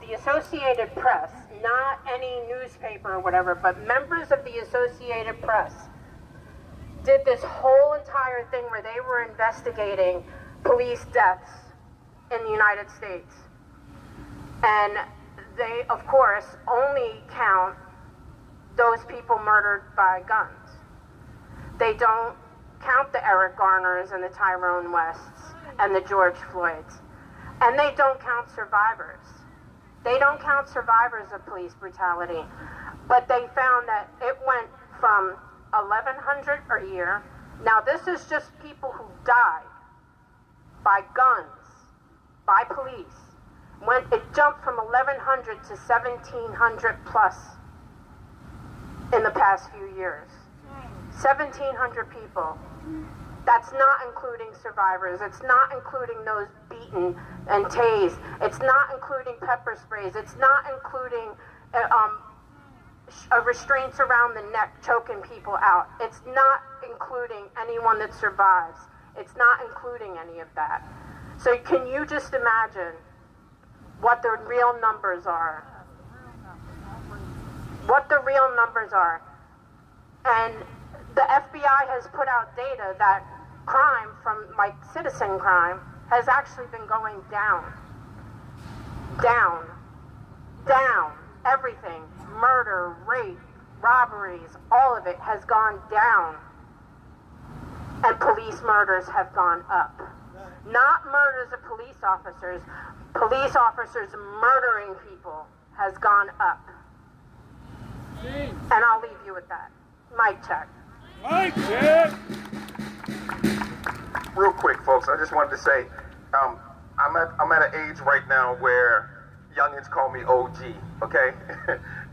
the Associated Press, not any newspaper or whatever, but members of the Associated Press did this whole entire thing where they were investigating police deaths in the United States. And they, of course, only count those people murdered by guns. They don't count the Eric Garners and the Tyrone Wests and the George Floyds. And they don't count survivors. They don't count survivors of police brutality. But they found that it went from 1,100 a year. Now this is just people who died by guns, by police. It jumped from 1,100 to 1,700 plus in the past few years. 1,700 people. That's not including survivors. It's not including those beaten and tased. It's not including pepper sprays. It's not including restraints around the neck choking people out. It's not including anyone that survives. It's not including any of that. So can you just imagine what the real numbers are? What the real numbers are. And the FBI has put out data that crime from, like, citizen crime has actually been going down. Down. Down. Everything. Murder, rape, robberies, all of it has gone down. And police murders have gone up. Not murders of police officers murdering people has gone up. And I'll leave you with that. Mic check. Mic check! Real quick, folks, I just wanted to say, I'm at an age right now where youngins call me OG, okay?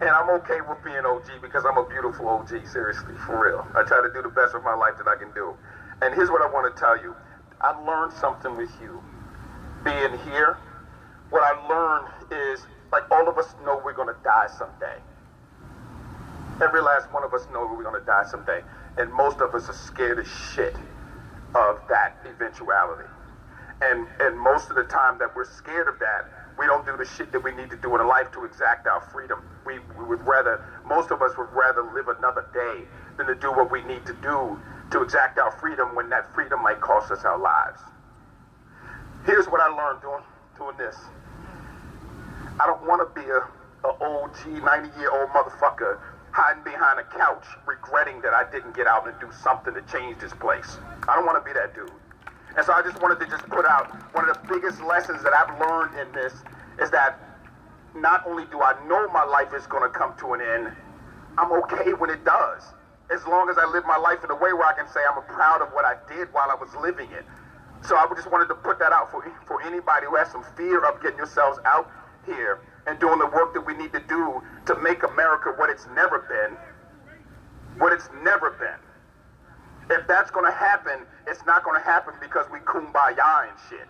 And I'm okay with being OG because I'm a beautiful OG, seriously, for real. I try to do the best with my life that I can do. And here's what I want to tell you. I learned something with you. Being here, what I learned is, like, all of us know we're going to die someday. Every last one of us know we're going to die someday. And most of us are scared as shit of that eventuality. And most of the time that we're scared of that, we don't do the shit that we need to do in life to exact our freedom. We would rather, most of us would rather live another day than to do what we need to do to exact our freedom when that freedom might cost us our lives. Here's what I learned doing this. I don't want to be a OG, 90-year-old motherfucker hiding behind a couch regretting that I didn't get out and do something to change this place. I don't want to be that dude. And so I just wanted to just put out one of the biggest lessons that I've learned in this is that not only do I know my life is going to come to an end, I'm okay when it does. As long as I live my life in a way where I can say I'm proud of what I did while I was living it. So I just wanted to put that out for anybody who has some fear of getting yourselves out here and doing the work that we need to do to make America what it's never been. What it's never been. If that's going to happen, it's not going to happen because we kumbaya and shit.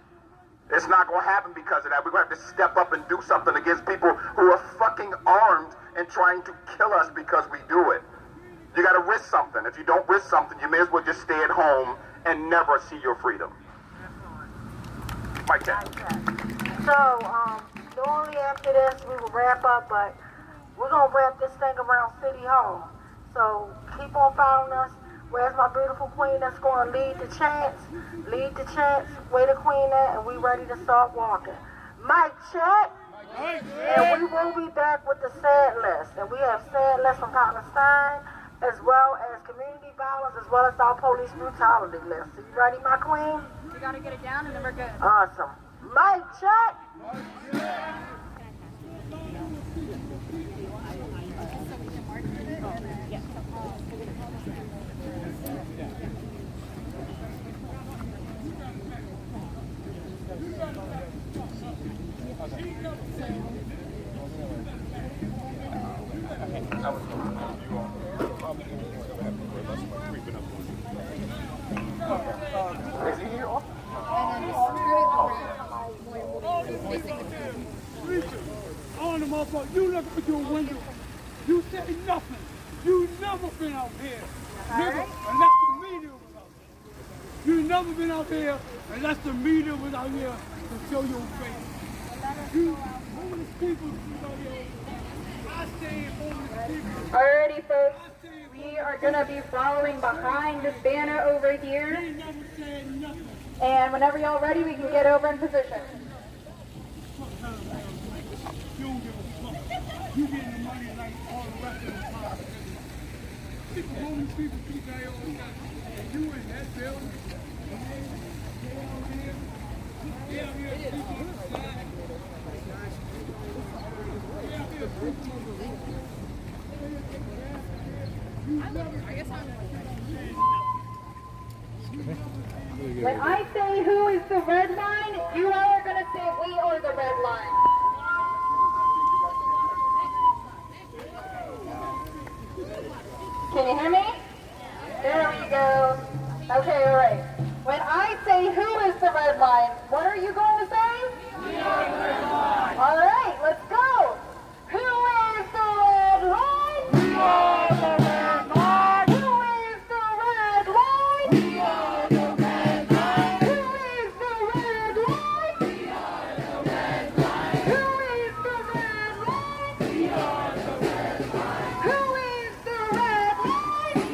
It's not going to happen because of that. We're going to have to step up and do something against people who are fucking armed and trying to kill us because we do it. You got to risk something. If you don't risk something, you may as well just stay at home and never see your freedom. Mike check. So, normally after this, we will wrap up, but we're going to wrap this thing around City Hall. So, keep on following us. Where's my beautiful queen that's going to lead the chants? Lead the chants. Where the queen at? And we ready to start walking. Mic check. And we will be back with the sad list. And we have sad list from Palestine, as well as community violence, as well as our police brutality list. So you ready, my queen? We got to get it down and then we're good. Awesome. Mic check. Is he here? Preacher, on the motherfucker, you look out your window, you say nothing. You never been out here. Never, unless the media was out there. You never been out here unless the media was out here to show your face. You homeless people, I say homeless people. Alrighty, folks. We are going to be following behind this banner over here. And whenever y'all ready, we can get over in position. You getting the money like all the rest of the time. Homeless people keep their own time. And you in that building, When I say who is the red line, you all are going to say we are the red line. Can you hear me? There we go. Okay, all right. When I say who is the red line, what are you going to say? We are the red line. All right, let's go. Who is the red line? We are the red line. Who is the red line? We are the red line. Who is the red line? We are the red line. Who is the red line? We are the red line. Who is the red line?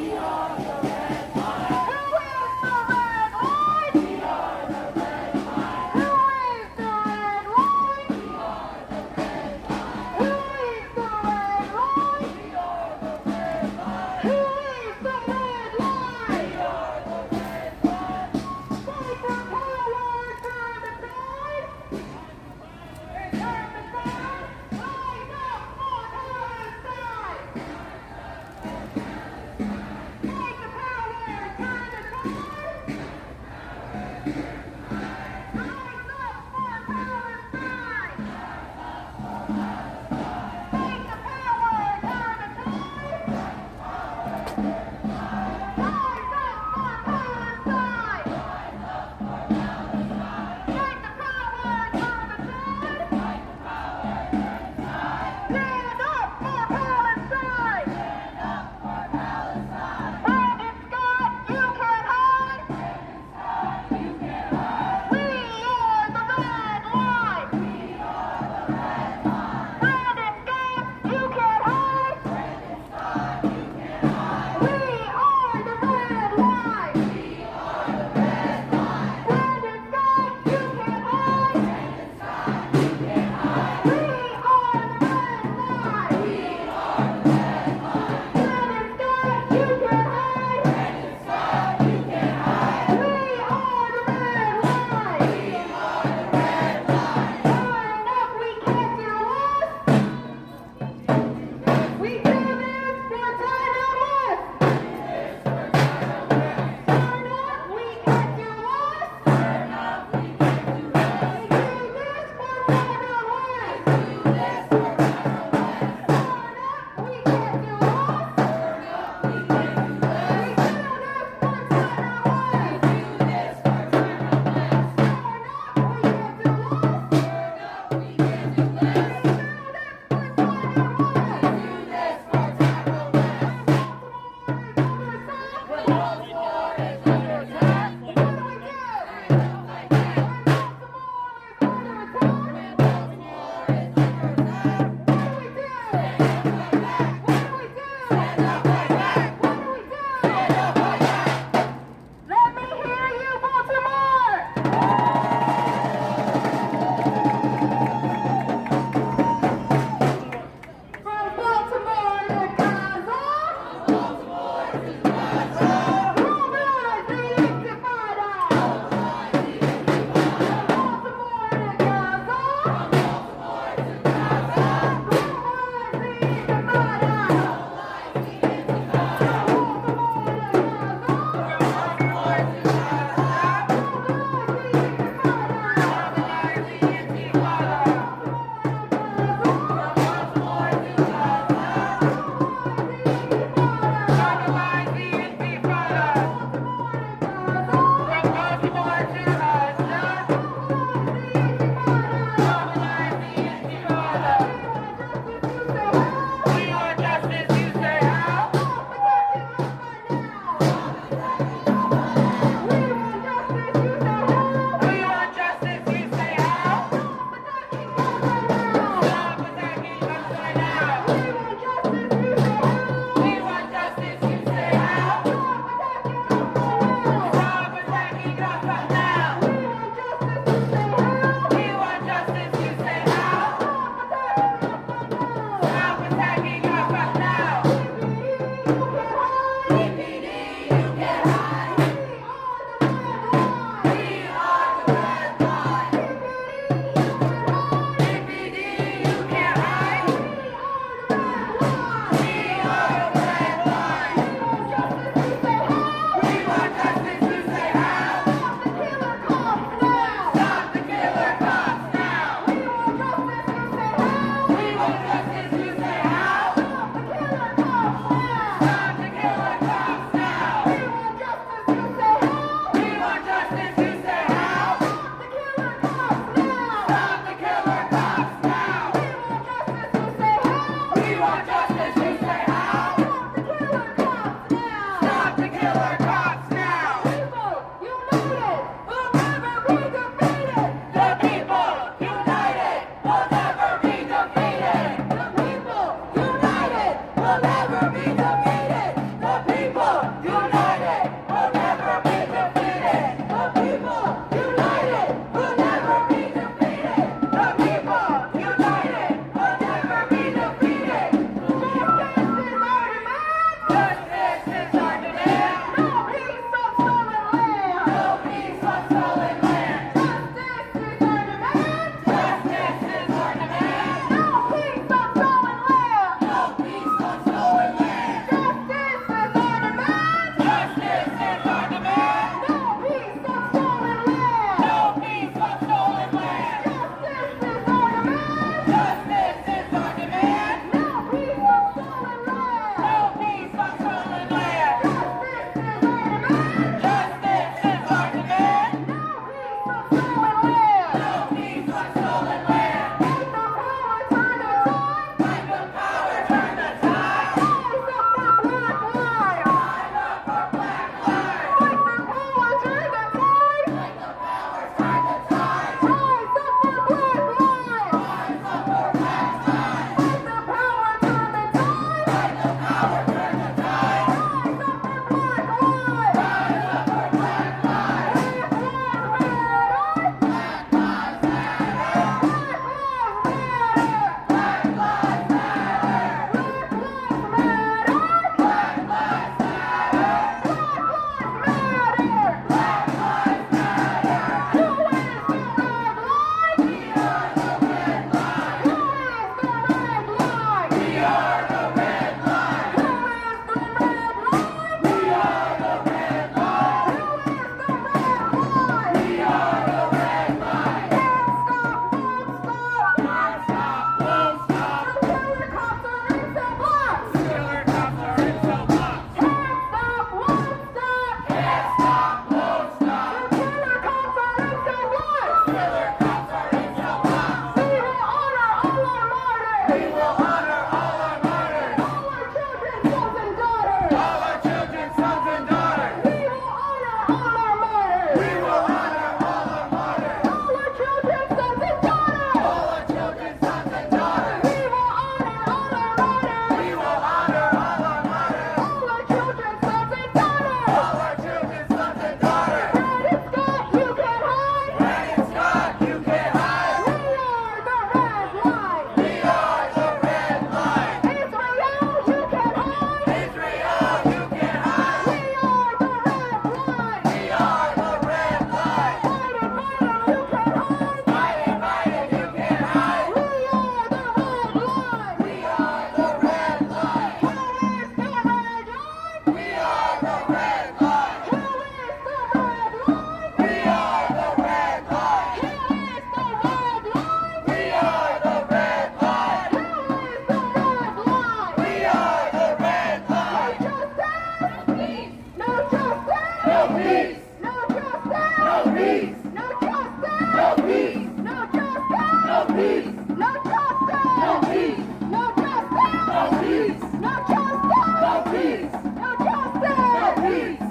No justice! No peace! No justice! No peace! No justice! No peace! No justice! No peace!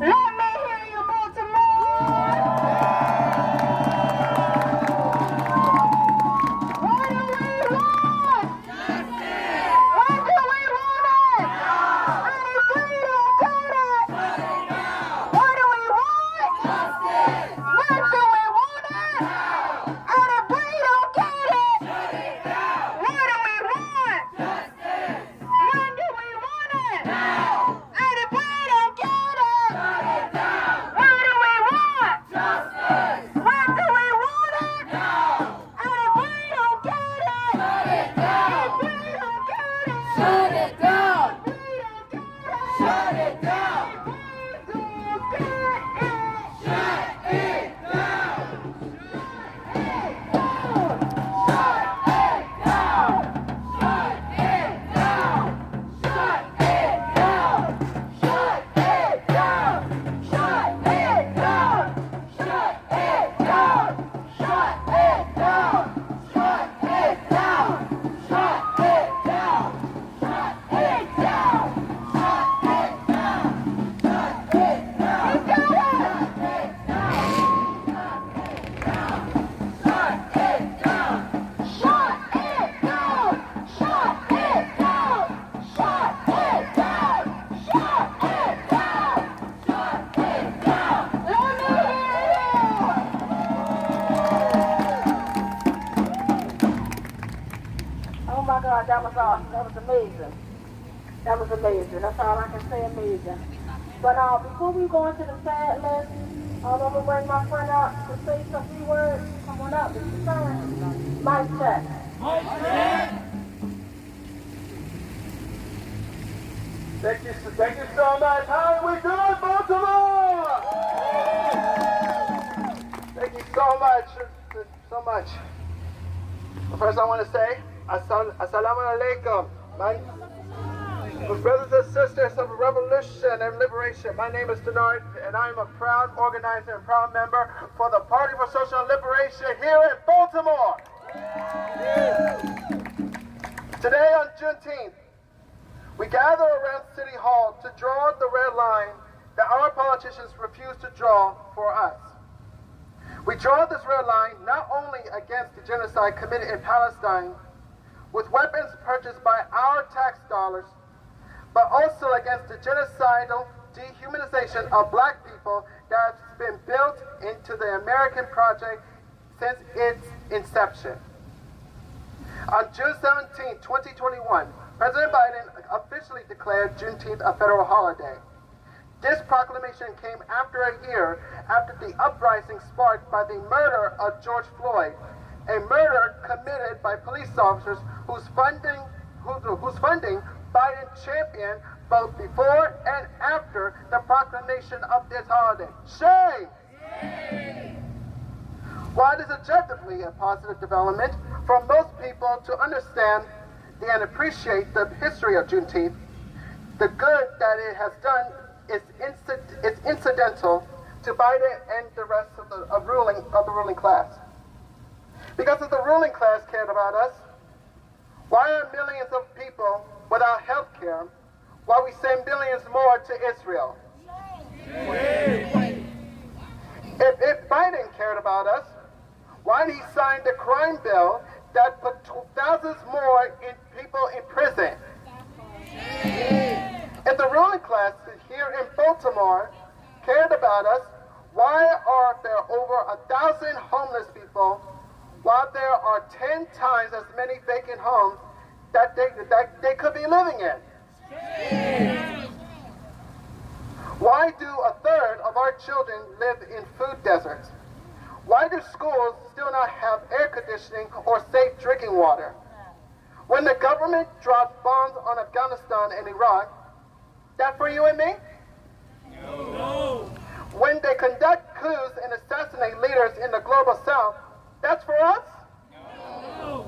Let me hear you, Baltimore! What do we want? Justice! What do we want it? And if we don't get it, what do we want? Justice! When do we want it? And if we don't get it, what do we want? Justice! When do we want it? And if we don't get it, what do we want? Justice! When do we want it? And if we don't get it, if we don't get it, shut it down! If we don't get it, shut it down! If we don't get it, shut it down! Oh my God, that was awesome. That was amazing. That was amazing. That's all I can say, amazing. But before we go into the sad list, I'm going to bring my friend up to say some few words. Come on up, Mr. Tyrone. Mic check. Thank you so much. How are we doing, Baltimore? Thank you so much. Well, first I want to say, Assalamu alaikum. My brothers and sisters of revolution and liberation, my name is Tyrone, and I am a proud organizer and proud member for the Party for Social Liberation here in Baltimore. Today on Juneteenth, we gather around City Hall to draw the red line that our politicians refuse to draw for us. We draw this red line not only against the genocide committed in Palestine with weapons purchased by our tax dollars, but also against the genocidal dehumanization of black people that has been built into the American project since its inception. On June 17, 2021, President Biden officially declared Juneteenth a federal holiday. This proclamation came after a year after the uprising sparked by the murder of George Floyd, a murder committed by police officers whose funding Biden championed both before and after the proclamation of this holiday. Shame! While it is objectively a positive development for most people to understand and appreciate the history of Juneteenth, the good that it has done is incidental to Biden and the rest of the ruling class. Because if the ruling class cared about us, why are millions of people without health care while we send billions more to Israel? If Biden cared about us, why did he sign the crime bill that put thousands more people in prison? If the ruling class here in Baltimore cared about us, why are there over 1,000 homeless people while there are 10 times as many vacant homes that they could be living in? Why do a third of our children live in food deserts? Why do schools still not have air conditioning or safe drinking water? When the government drops bombs on Afghanistan and Iraq, that for you and me? No. When they conduct coups and assassinate leaders in the global south, that's for us? No.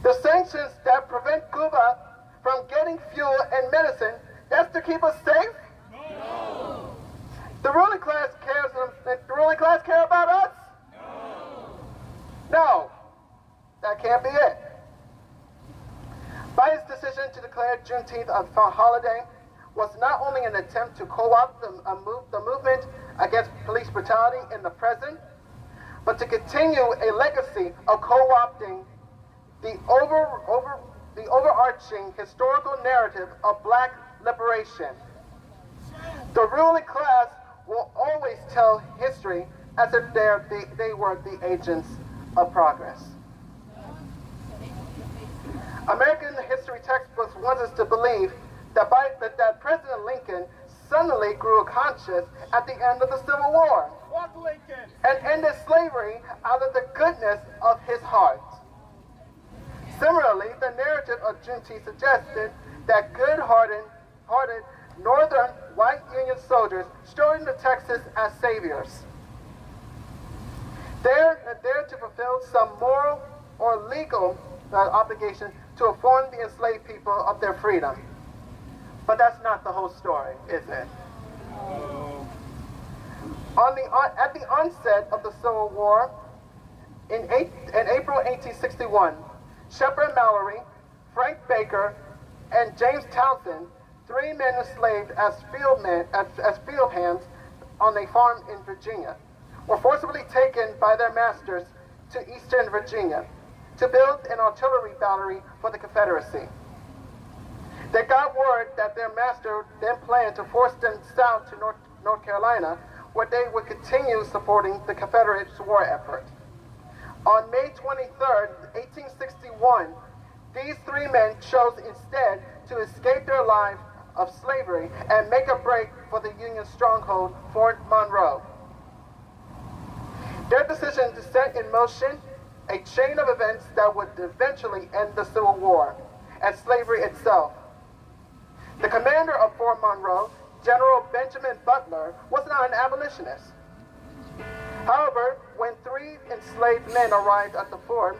The sanctions that prevent Cuba from getting fuel and medicine, that's to keep us safe? No. The ruling class care about us? No. that can't be it. Biden's decision to declare Juneteenth a holiday was not only an attempt to co-opt the movement against police brutality in the present, but to continue a legacy of co-opting the overarching historical narrative of black liberation. The ruling class will always tell history as if they were the agents of progress. American history textbooks want us to believe that President Lincoln suddenly grew conscious at the end of the Civil War and ended slavery out of the goodness of his heart. Similarly, the narrative of Juneteenth suggested that good-hearted northern white Union soldiers strode into Texas as saviors. There to fulfill some moral or legal obligation to inform the enslaved people of their freedom. But that's not the whole story, is it? At the onset of the Civil War, in April 1861, Shepard Mallory, Frank Baker, and James Townsend, 3 men enslaved as field hands on a farm in Virginia, were forcibly taken by their masters to eastern Virginia to build an artillery battery for the Confederacy. They got word that their master then planned to force them south to North Carolina, where they would continue supporting the Confederate war effort. On May 23rd, 1861, these 3 men chose instead to escape their life of slavery and make a break for the Union stronghold, Fort Monroe. Their decision to set in motion a chain of events that would eventually end the Civil War and slavery itself. The commander of Fort Monroe, General Benjamin Butler, was not an abolitionist. However, when 3 enslaved men arrived at the fort,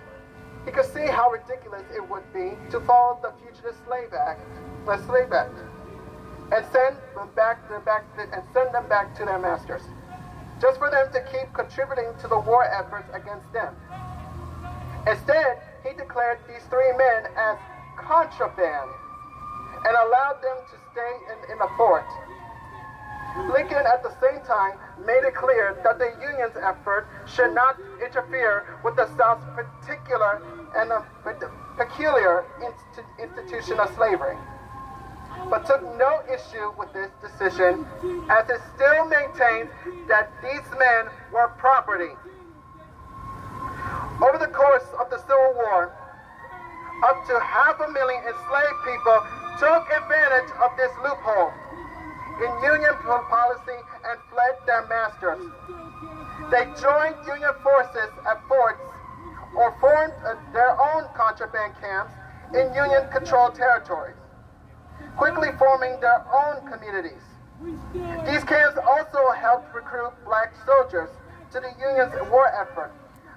he could see how ridiculous it would be to follow the Fugitive Slave Act, and send them back to their masters, just for them to keep contributing to the war efforts against them. Instead, he declared these 3 men as contraband and allowed them to stay in the fort. Lincoln, at the same time, made it clear that the Union's effort should not interfere with the South's particular and peculiar institution of slavery, but took no issue with this decision, as it still maintained that these men were property. Over the course of the Civil War, up to 500,000 enslaved people took advantage of this loophole in Union policy and fled their masters. They joined Union forces at forts or formed their own contraband camps in Union-controlled territories, quickly forming their own communities. These camps also helped recruit black soldiers to the Union's war effort,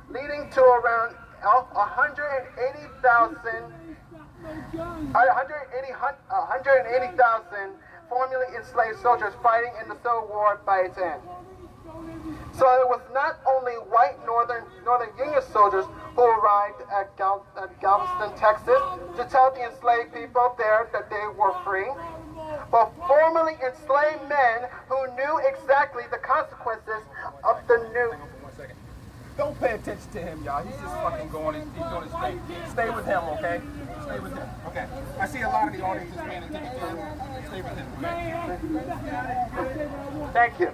leading to around 180,000 formerly enslaved soldiers fighting in the Civil War by its end. So it was not only white Northern Union soldiers who arrived at Galveston, Texas, to tell the enslaved people there that they were free, but formerly enslaved men who knew exactly the consequences of the new. Don't pay attention to him, y'all. He's just fucking going. He's doing his thing. Stay with him, okay? Stay with him. Okay. I see a lot of the audience is paying attention to him. Stay with him, okay? Thank you.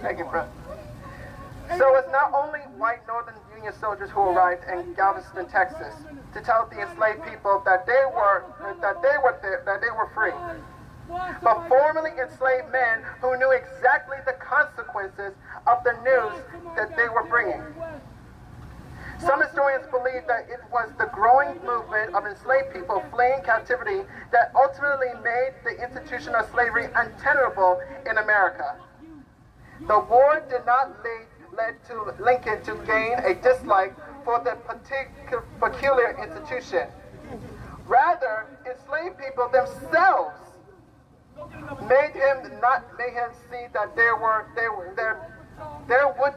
Thank you, Fred. So it's not only white Northern Union soldiers who arrived in Galveston, Texas, to tell the enslaved people that they were free, but formerly enslaved men who knew exactly the consequences of the news that they were bringing. Some historians believe that it was the growing movement of enslaved people fleeing captivity that ultimately made the institution of slavery untenable in America. The war did not lead to Lincoln to gain a dislike for the peculiar institution. Rather, enslaved people themselves made him see that there would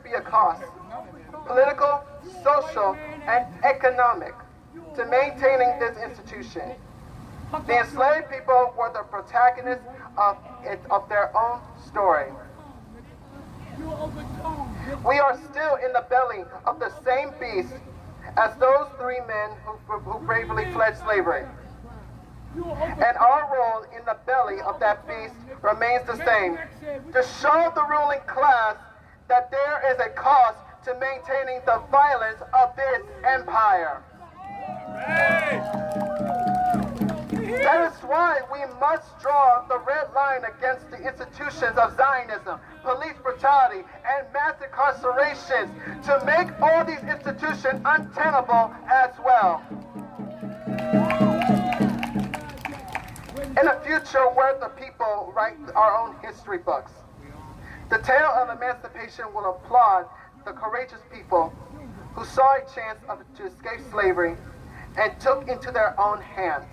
be a cost, political, social, and economic, to maintaining this institution. The enslaved people were the protagonists of their own story. We are still in the belly of the same beast as those three men who bravely fled slavery. And our role in the belly of that beast remains the same, to show the ruling class that there is a cost to maintaining the violence of this empire. That is why we must draw the red line against the institutions of Zionism, police brutality, and mass incarcerations to make all these institutions untenable as well. In a future where the people write our own history books, the tale of emancipation will applaud the courageous people who saw a chance to escape slavery and took into their own hands.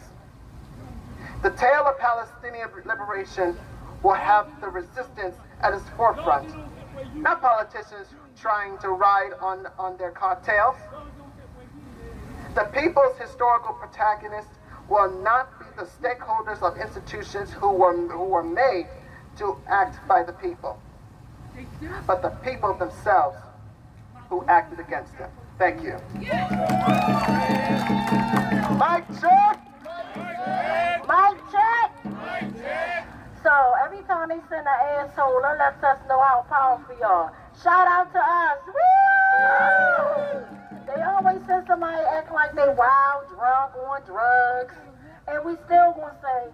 The tale of Palestinian liberation will have the resistance at its forefront, not politicians trying to ride on their coattails. The people's historical protagonists will not be the stakeholders of institutions who were made to act by the people, but the people themselves who acted against them. Thank you. Mic check. Mic check. So every time they send an asshole, it lets us know how powerful you are. Shout out to us. Woo! They always send somebody act like they wild, drunk, on drugs, and we still gonna say,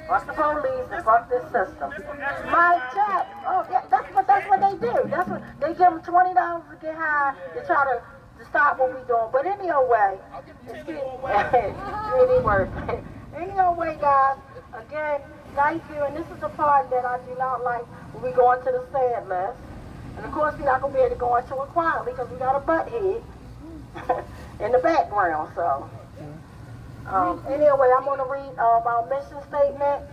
fuck the police and fuck this system. Mic check. Oh yeah, that's what they do. That's what they give them $20 to get high to try to stop what we doing. But any old way, it's really worth it. Any old way, guys. Again, thank you. And this is the part that I do not like when we go into the sad list. And of course, we're not gonna be able to go into it quietly because we got a butt head in the background. So. Anyway, I'm going to read our mission statement.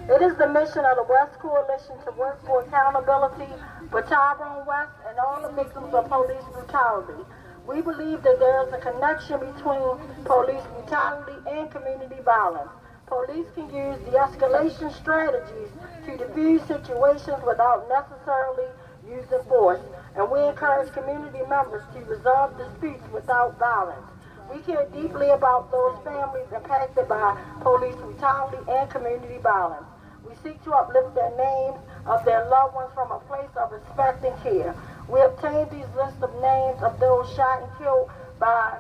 It is the mission of the West Coalition to work for accountability for Tyrone West and all the victims of police brutality. We believe that there is a connection between police brutality and community violence. Police can use de-escalation strategies to diffuse situations without necessarily using force, and we encourage community members to resolve disputes without violence. We care deeply about those families impacted by police brutality and community violence. We seek to uplift their names of their loved ones from a place of respect and care. We obtained these lists of names of those shot and killed by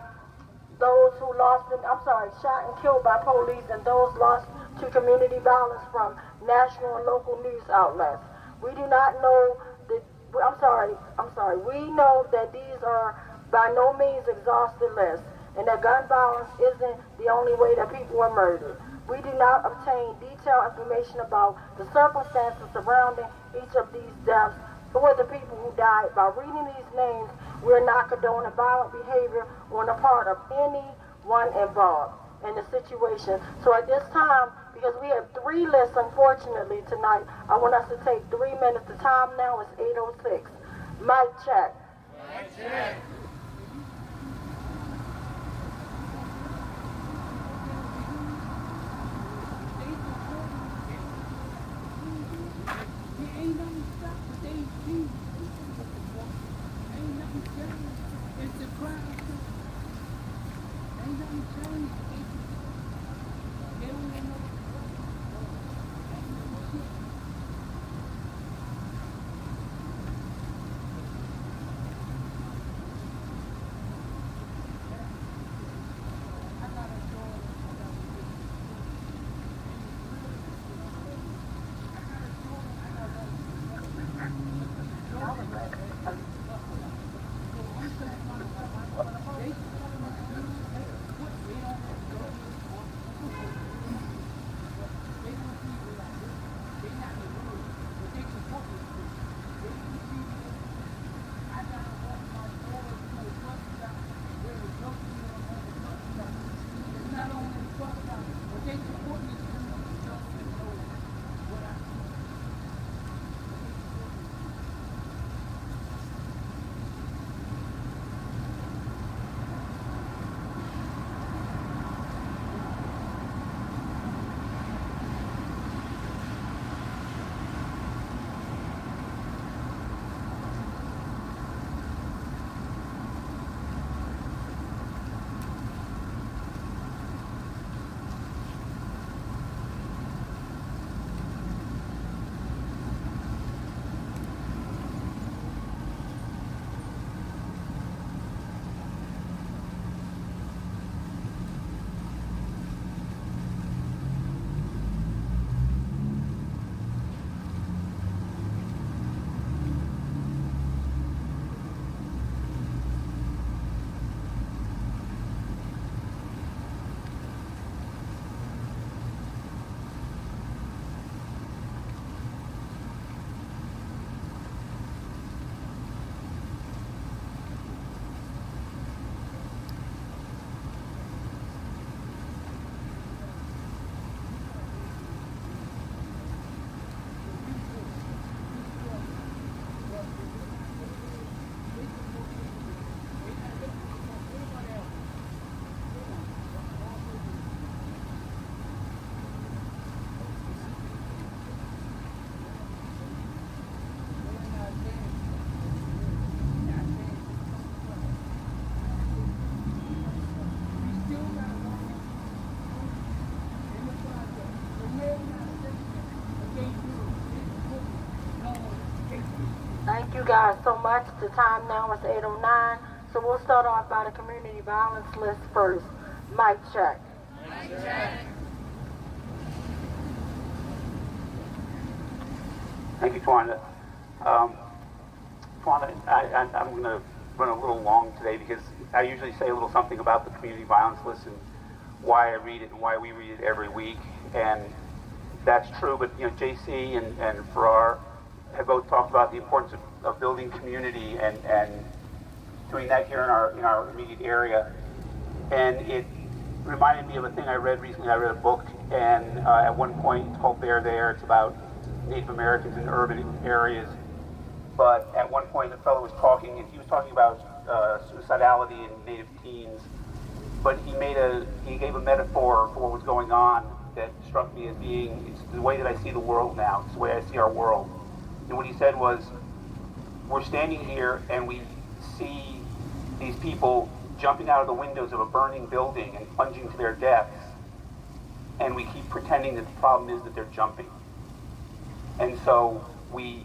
shot and killed by police and those lost to community violence from national and local news outlets. We do not know we know that these are by no means exhaustive lists, and that gun violence isn't the only way that people were murdered. We do not obtain detailed information about the circumstances surrounding each of these deaths or the people who died. By reading these names, we're not condoning violent behavior on the part of anyone involved in the situation. So at this time, because we have 3 lists, unfortunately, tonight, I want us to take 3 minutes. The time now is 8:06. Mic check. Mic check. guys so much. The time now is 8:09, so we'll start off by the community violence list first. Mic check. Mic check. Thank you, Twanda. Twanda, I'm going to run a little long today because I usually say a little something about the community violence list and why I read it and why we read it every week. And that's true, but you know, JC and Farrar have both talked about the importance of building community and doing that here in our immediate area. And it reminded me of a thing I read recently. I read a book, and at one point it's called There. It's about Native Americans in urban areas. But at one point the fellow was talking, and he was talking about suicidality in Native teens. But he gave a metaphor for what was going on that struck me as being, it's the way that I see the world now. It's the way I see our world. And what he said was, we're standing here and we see these people jumping out of the windows of a burning building and plunging to their deaths. And we keep pretending that the problem is that they're jumping. And so we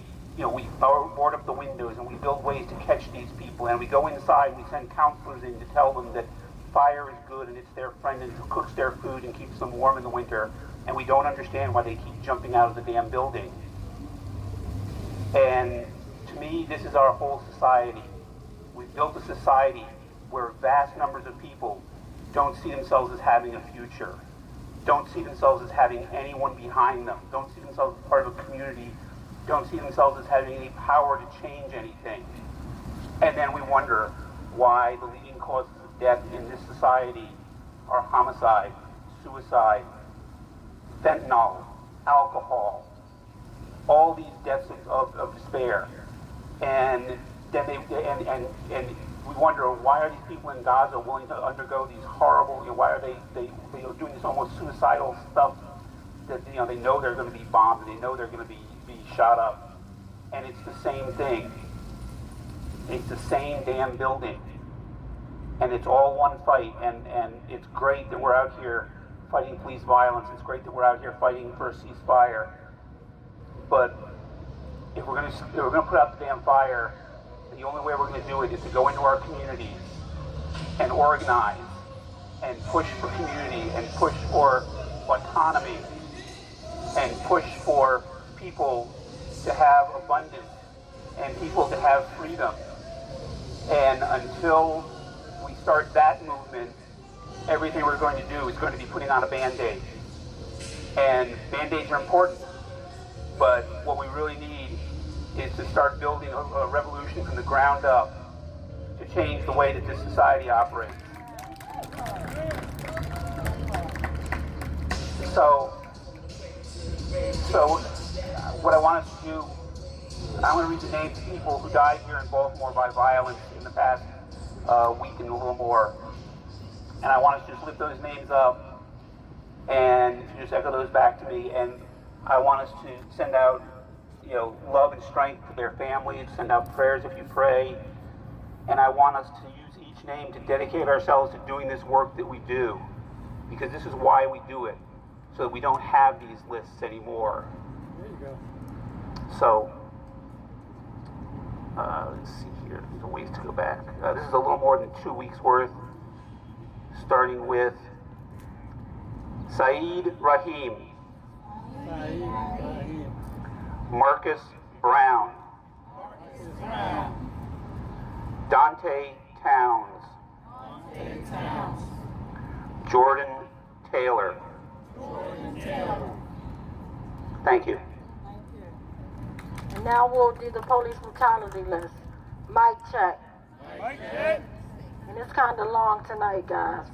board up the windows and we build ways to catch these people. And we go inside and we send counselors in to tell them that fire is good and it's their friend and it cooks their food and keeps them warm in the winter. And we don't understand why they keep jumping out of the damn building. And to me, this is our whole society. We've built a society where vast numbers of people don't see themselves as having a future, don't see themselves as having anyone behind them, don't see themselves as part of a community, don't see themselves as having any power to change anything. And then we wonder why the leading causes of death in this society are homicide, suicide, fentanyl, alcohol, all these deaths of despair. And then and we wonder, why are these people in Gaza willing to undergo these horrible, why are they doing this almost suicidal stuff that they know they're going to be bombed and they know they're going to be shot up. And it's the same thing. It's the same damn building. And it's all one fight. And it's great that we're out here fighting police violence. It's great that we're out here fighting for a ceasefire. But if we're going to put out the damn fire, the only way we're going to do it is to go into our communities and organize and push for community and push for autonomy and push for people to have abundance and people to have freedom. And until we start that movement, everything we're going to do is going to be putting on a Band-Aid. And Band-Aids are important, but what we really need is to start building a revolution from the ground up to change the way that this society operates. So what I want us to do, I want to read the names of people who died here in Baltimore by violence in the past week and a little more. And I want us to just lift those names up and to just echo those back to me. And I want us to send out love and strength to their families, send out prayers if you pray. And I want us to use each name to dedicate ourselves to doing this work that we do. Because this is why we do it, so that we don't have these lists anymore. There you go. So, let's see here, there's a ways to go back. This is a little more than 2 weeks worth, starting with Saeed Rahim. Marcus Brown. Dante Towns. Jordan Taylor. Thank you. And now we'll do the police brutality list. Mic check. Mic check. And it's kind of long tonight, guys.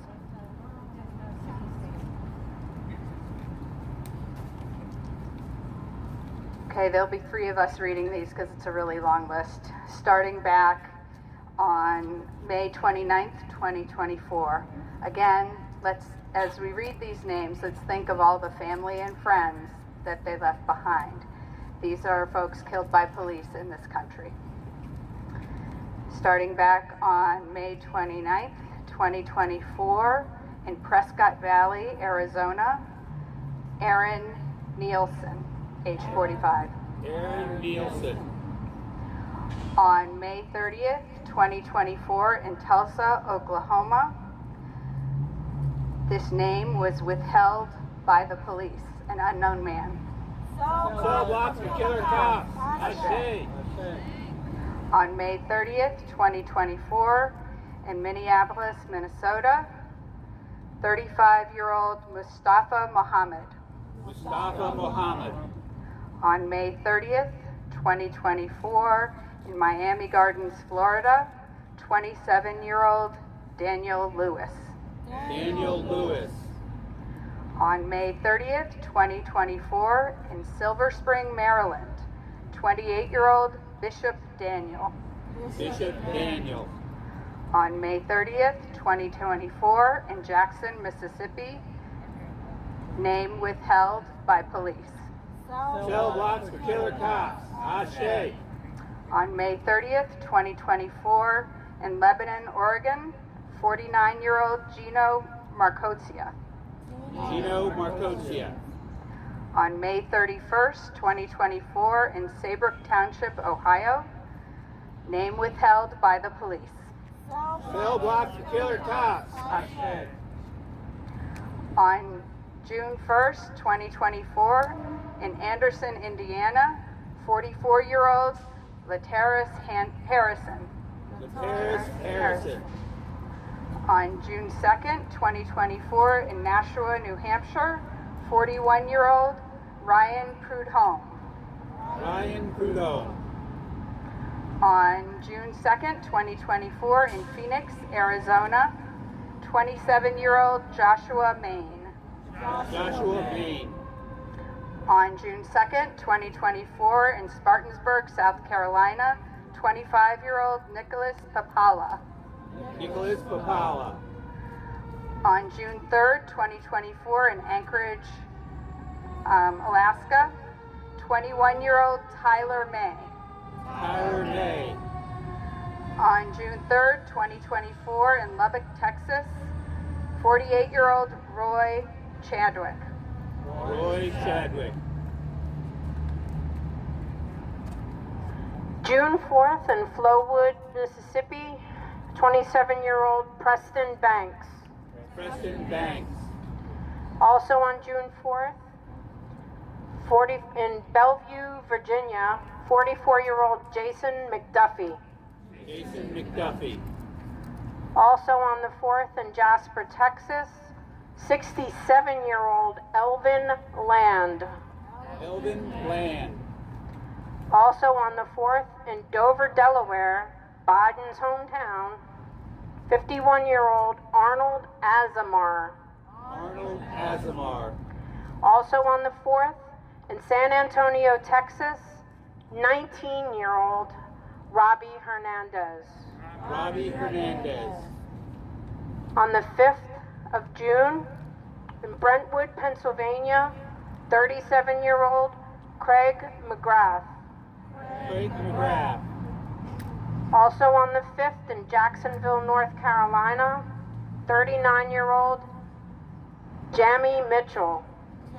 Okay, there'll be 3 of us reading these because it's a really long list. Starting back on May 29th, 2024. Again, as we read these names, let's think of all the family and friends that they left behind. These are folks killed by police in this country. Starting back on May 29th, 2024, in Prescott Valley, Arizona, Aaron Nielsen, age 45. Aaron Nielsen. On May 30th, 2024 in Tulsa, Oklahoma. This name was withheld by the police, an unknown man. Cell blocks for killer cops. I say. On May 30th, 2024 in Minneapolis, Minnesota, 35-year-old Mustafa Mohammed. Mustafa Mohammed. On May 30th, 2024 in Miami Gardens, Florida, 27-year-old Daniel Lewis. Daniel Lewis. On May 30th, 2024 in Silver Spring, Maryland, 28-year-old Bishop Daniel. Bishop Daniel. On May 30th, 2024 in Jackson, Mississippi, name withheld by police. Cell blocks for killer cops. Ashe. On May 30th, 2024 in Lebanon, Oregon, 49-year-old Gino Marcosia. Gino Marcosia. On May 31st, 2024 in Saybrook Township, Ohio, name withheld by the police. Cell blocks for killer cops. Ashe. On June 1st, 2024 in Anderson, Indiana, 44-year-old Lateris Harrison. Lateris Harrison. On June 2nd, 2024 in Nashua, New Hampshire, 41-year-old Ryan Prudhomme. Ryan Prudhomme. On June 2nd, 2024 in Phoenix, Arizona, 27-year-old Joshua Maine. Joshua Maine. On June 2nd, 2024 in Spartansburg, South Carolina, 25-year-old Nicholas Papala. Nicholas Papala. On June 3rd, 2024 in Anchorage, Alaska, 21-year-old Tyler May. Tyler May. On June 3rd, 2024 in Lubbock, Texas, 48-year-old Roy Chadwick. Roy Chadwick. June 4th in Flowood, Mississippi, 27-year-old Preston Banks. Preston Banks. Also on June 4th, in Bellevue, Virginia, 44-year-old Jason McDuffie. Jason McDuffie. Also on the 4th in Jasper, Texas, 67-year-old Elvin Land. Elvin Land. Also on the 4th in Dover, Delaware, Biden's hometown, 51-year-old Arnold Azamar. Arnold Azamar. Also on the 4th in San Antonio, Texas, 19-year-old Robbie Hernandez. Robbie Hernandez. On the 5th of June, in Brentwood, Pennsylvania, 37-year-old Craig McGrath. Craig McGrath. Also on the 5th in Jacksonville, North Carolina, 39-year-old Jamie Mitchell.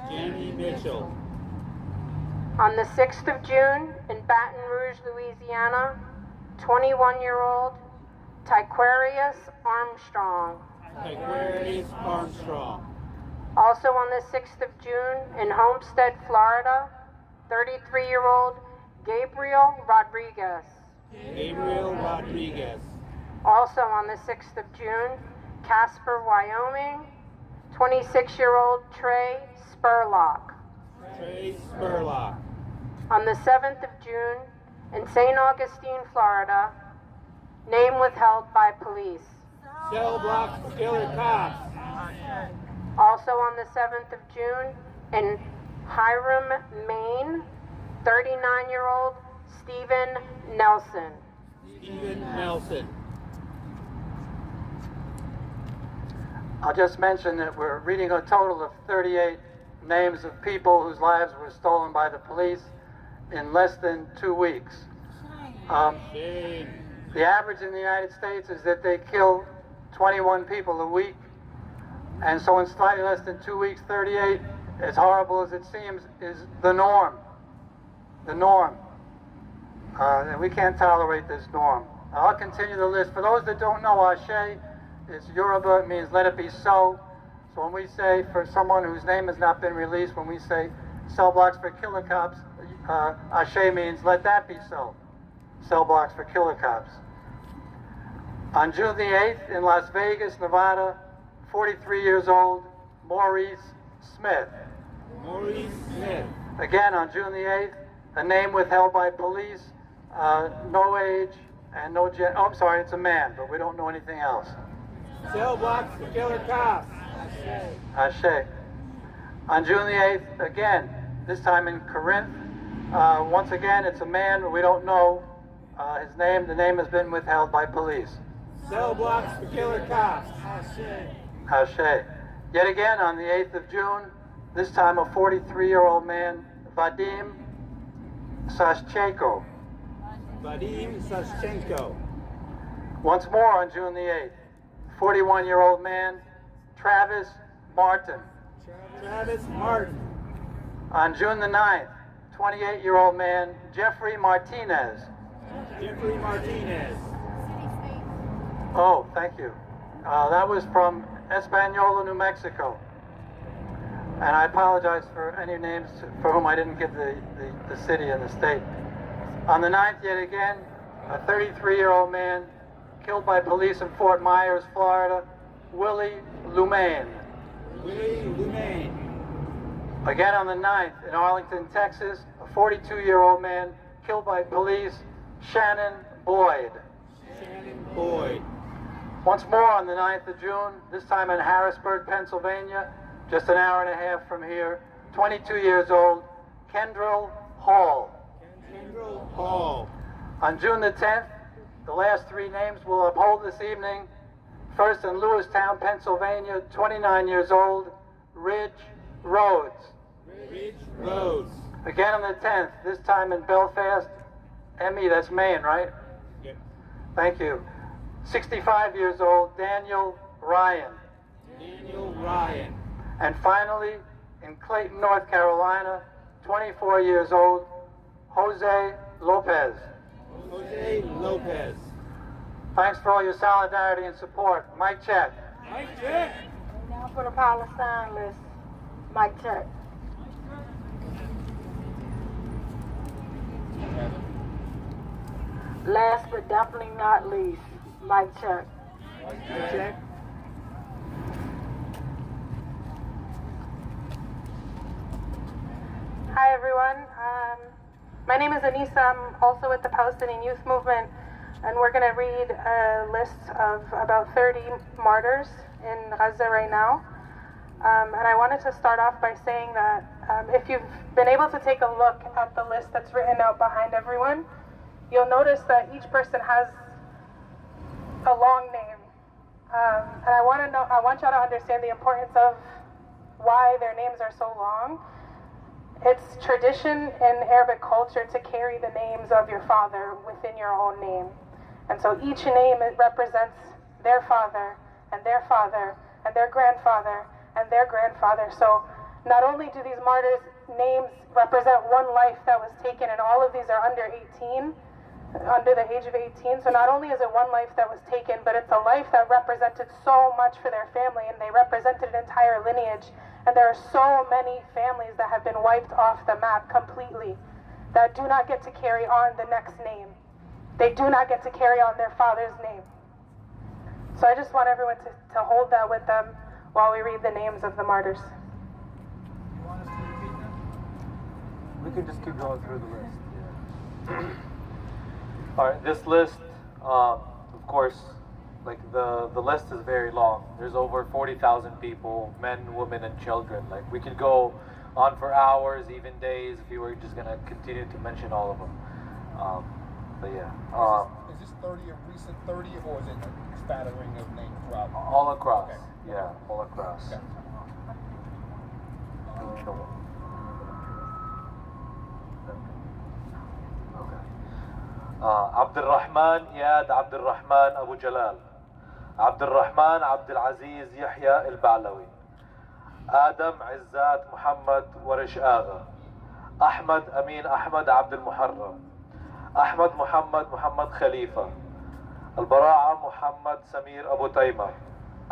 Jamie Mitchell. On the 6th of June in Baton Rouge, Louisiana, 21-year-old Tyquarius Armstrong. Tyquarius Armstrong. Also on the 6th of June in Homestead, Florida, 33-year-old Gabriel Rodriguez. Gabriel Rodriguez. Also on the 6th of June, Casper, Wyoming, 26-year-old Trey Spurlock. Trey Spurlock. On the 7th of June, in St. Augustine, Florida, name withheld by police. Cell blocks for killer cops. Also on the 7th of June, in Hiram, Maine, 39-year-old Stephen Nelson. Stephen Nelson. I'll just mention that we're reading a total of 38 names of people whose lives were stolen by the police in less than 2 weeks. The average in the United States is that they kill 21 people a week, and so in slightly less than 2 weeks, 38, as horrible as it seems, is the norm. The norm. And we can't tolerate this norm. I'll continue the list. For those that don't know, Ashe is Yoruba. It means let it be so. So when we say, for someone whose name has not been released, when we say cell blocks for killer cops, Ashe means let that be so. Cell blocks for killer cops. On June the 8th in Las Vegas, Nevada, 43 years old, Maurice Smith. Maurice Smith. Again, on June the 8th, a name withheld by police, no age and no gender. Oh, I'm sorry, it's a man, but we don't know anything else. Cell blocks for killer cops. Ashe. On June the 8th, again, this time in Corinth, once again, it's a man, but we don't know his name. The name has been withheld by police. Cell blocks for killer cops. Ashe. Yet again, on the 8th of June, this time a 43-year-old man, Vadim Sashchenko. Vadim Sashchenko. Once more on June the 8th, 41-year-old man, Travis Martin. Travis Martin. On June the 9th, 28-year-old man, Jeffrey Martinez. Jeffrey Martinez. Oh, thank you. That was from Española, New Mexico. And I apologize for any names for whom I didn't give the city and the state. On the 9th, yet again, a 33-year-old man killed by police in Fort Myers, Florida, Willie Lumain. Willie Lumain. Again on the 9th, in Arlington, Texas, a 42-year-old man killed by police, Shannon Boyd. Shannon Boyd. Once more on the 9th of June, this time in Harrisburg, Pennsylvania, just an hour and a half from here, 22 years old, Kendrell Hall. Kendrell Hall. On June the 10th, the last three names we'll uphold this evening. First in Lewistown, Pennsylvania, 29 years old, Ridge Rhodes. Ridge Rhodes. Again on the 10th, this time in Belfast, Emmy, that's Maine, right? Yep. Thank you. 65 years old, Daniel Ryan. Daniel Ryan. And finally, in Clayton, North Carolina, 24 years old, Jose Lopez. Jose Lopez. Thanks for all your solidarity and support. Mic check. Mic check. Now for the Palestine list. Mic check. Last but definitely not least, mic check. Mic check. Hi everyone. My name is Anissa. I'm also with the Palestinian Youth Movement, and we're going to read a list of about 30 martyrs in Gaza right now. And I wanted to start off by saying that if you've been able to take a look at the list that's written out behind everyone, you'll notice that each person has a long name. And I want y'all to understand the importance of why their names are so long. It's tradition in Arabic culture to carry the names of your father within your own name. And so each name represents their father and their father and their grandfather and their grandfather. So not only do these martyrs' names represent one life that was taken, and all of these are under 18, under the age of 18. So not only is it one life that was taken, but it's a life that represented so much for their family, and they represented an entire lineage. And there are so many families that have been wiped off the map completely, that do not get to carry on the next name. They do not get to carry on their father's name. So I just want everyone to hold that with them while we read the names of the martyrs. You want us to repeat them? We can just keep going through the list. Yeah. All right, this list, of course, like the list is very long. There's over 40,000 people, men, women, and children. Like we could go on for hours, even days, if we were just gonna continue to mention all of them. But yeah. Is this 30 a recent 30, or is it a spattering of names throughout? All across. Okay. Yeah, all across. Okay. عبد الرحمن إياد عبد الرحمن أبو جلال، عبد الرحمن عبد العزيز يحيى البعلوي، آدم عزات محمد ورش آغا، أحمد أمين أحمد عبد المحرم، أحمد محمد خليفة. البراعة محمد سمير أبو تيمة.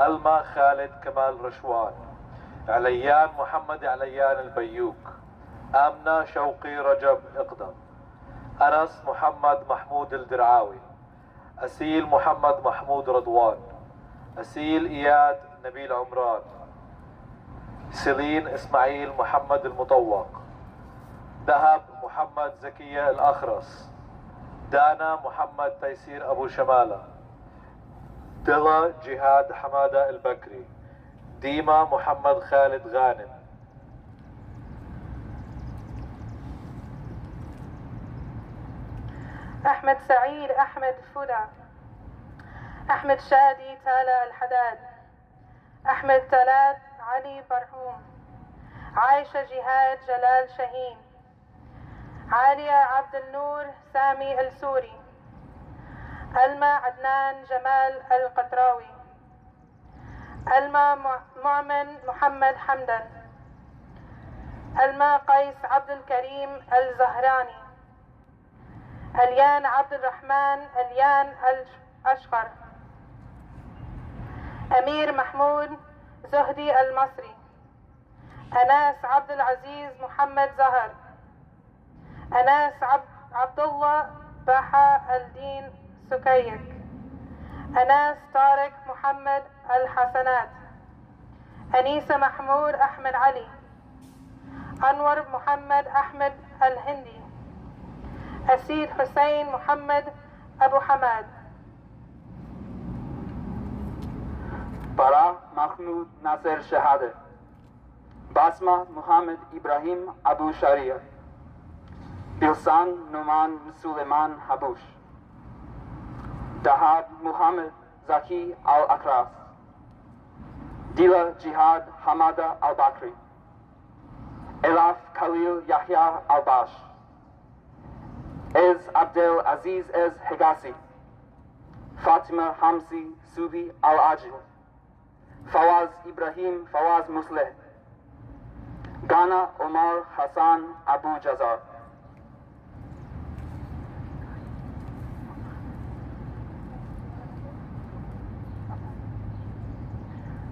ألما خالد كمال رشوان. عليان محمد عليان البيوك. آمنة شوقي رجب إقدم. أنس محمد محمود الدرعاوي. أسيل محمد محمود رضوان. أسيل إياد نبيل عمران. سيلين إسماعيل محمد المطوق. دهب محمد زكية الأخرس. دانا محمد تيسير أبو شمالة. دلا جهاد حمادة البكري. ديما محمد خالد غانم. أحمد سعيد أحمد فدا. أحمد شادي تالا الحداد. أحمد تلات علي برهوم. عايشة جهاد جلال شاهين. عالية عبد النور سامي السوري. ألما عدنان جمال القطراوي. ألما مؤمن محمد حمدان. ألما قيس عبد الكريم الزهراني. اليان عبد الرحمن اليان الأشقر. أمير محمود زهدي المصري. أناس عبد العزيز محمد زهر. أناس عبد الله بحا الدين سكيك. أناس طارق محمد الحسنات. أنيسة محمود أحمد علي. أنور محمد أحمد الهندي. أسيد حسين محمد أبو حماد. برا محمود ناصر شهاده. باسمة محمد إبراهيم أبو شريع. بلسان نومان سليمان حبوش. دهاب محمد زكي الأكراس. ديلا جهاد حمادة البكري. الاف خليل يحيى الباش. از عبدل عزيز از حجاسي. فاطمة حمزي سوبي العاجل. فواز إبراهيم فواز مصلح. غانا عمر حسان أبو جزار.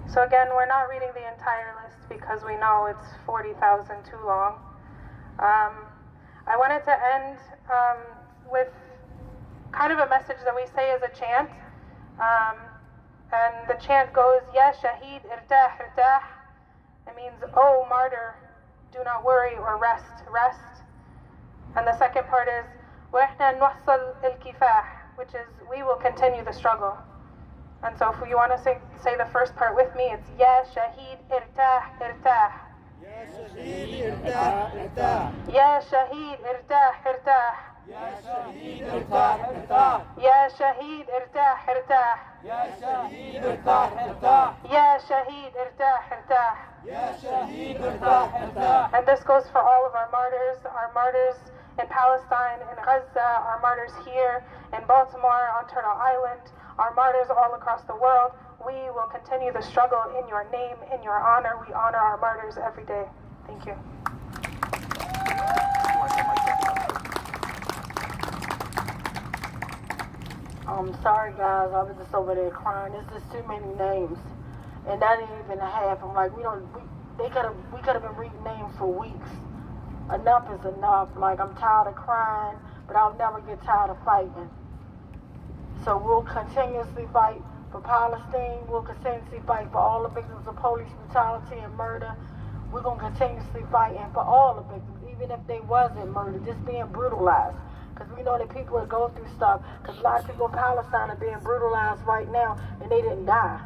So again, we're not reading the entire list because we know it's 40,000 too long. I wanted to end with kind of a message that we say as a chant. And the chant goes, Ya Shaheed irtah irtah. It means, oh martyr, do not worry or rest, rest. And the second part is, وَإِحْنَا نُحْصَلْ الْكِفَاح, which is, we will continue the struggle. And so if you want to say the first part with me, it's Ya Shaheed irtah irtah. Ya Shaheed irtah irtah. Ya Shaheed irtah irtah. Ya Shaheed irtah irtah. Ya Shaheed irtah irtah. Ya Shaheed irtah irtah. Ya Shaheed irtah irtah. Ya Shaheed irtah irtah. And this goes for all of our martyrs in Palestine, in Gaza, our martyrs here in Baltimore, on Turtle Island, our martyrs all across the world. We will continue the struggle in your name, in your honor. We honor our martyrs every day. Thank you. I'm sorry guys, I was just over there crying. There's just too many names. And that ain't even half. I'm like, we could have been reading names for weeks. Enough is enough. Like, I'm tired of crying, but I'll never get tired of fighting. So we'll continuously fight for Palestine. We'll continuously fight for all the victims of police brutality and murder. We're going to continuously fight for all the victims, even if they wasn't murdered, just being brutalized. Because we know that people are going through stuff. Because a lot of people in Palestine are being brutalized right now, and they didn't die.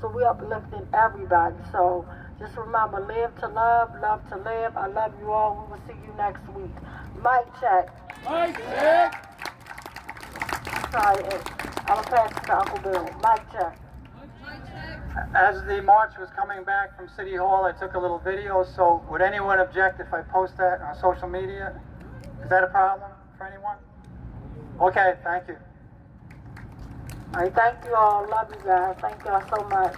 So we're uplifting everybody. So just remember, live to love to live. I love you all. We will see you next week. Mic check. Mic check. Sorry, I'm going to pass it to Uncle Bill. Mic check. As the march was coming back from City Hall, I took a little video, so would anyone object if I post that on social media? Is that a problem for anyone? Okay, thank you. All right, thank you all. Love you guys. Thank y'all so much.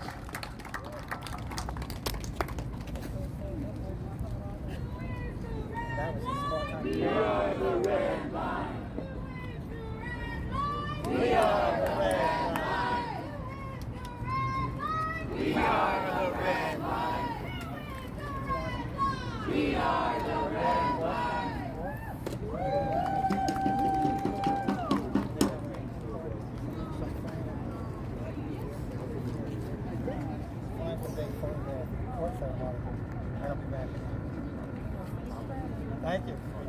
We are the red line. Thank you.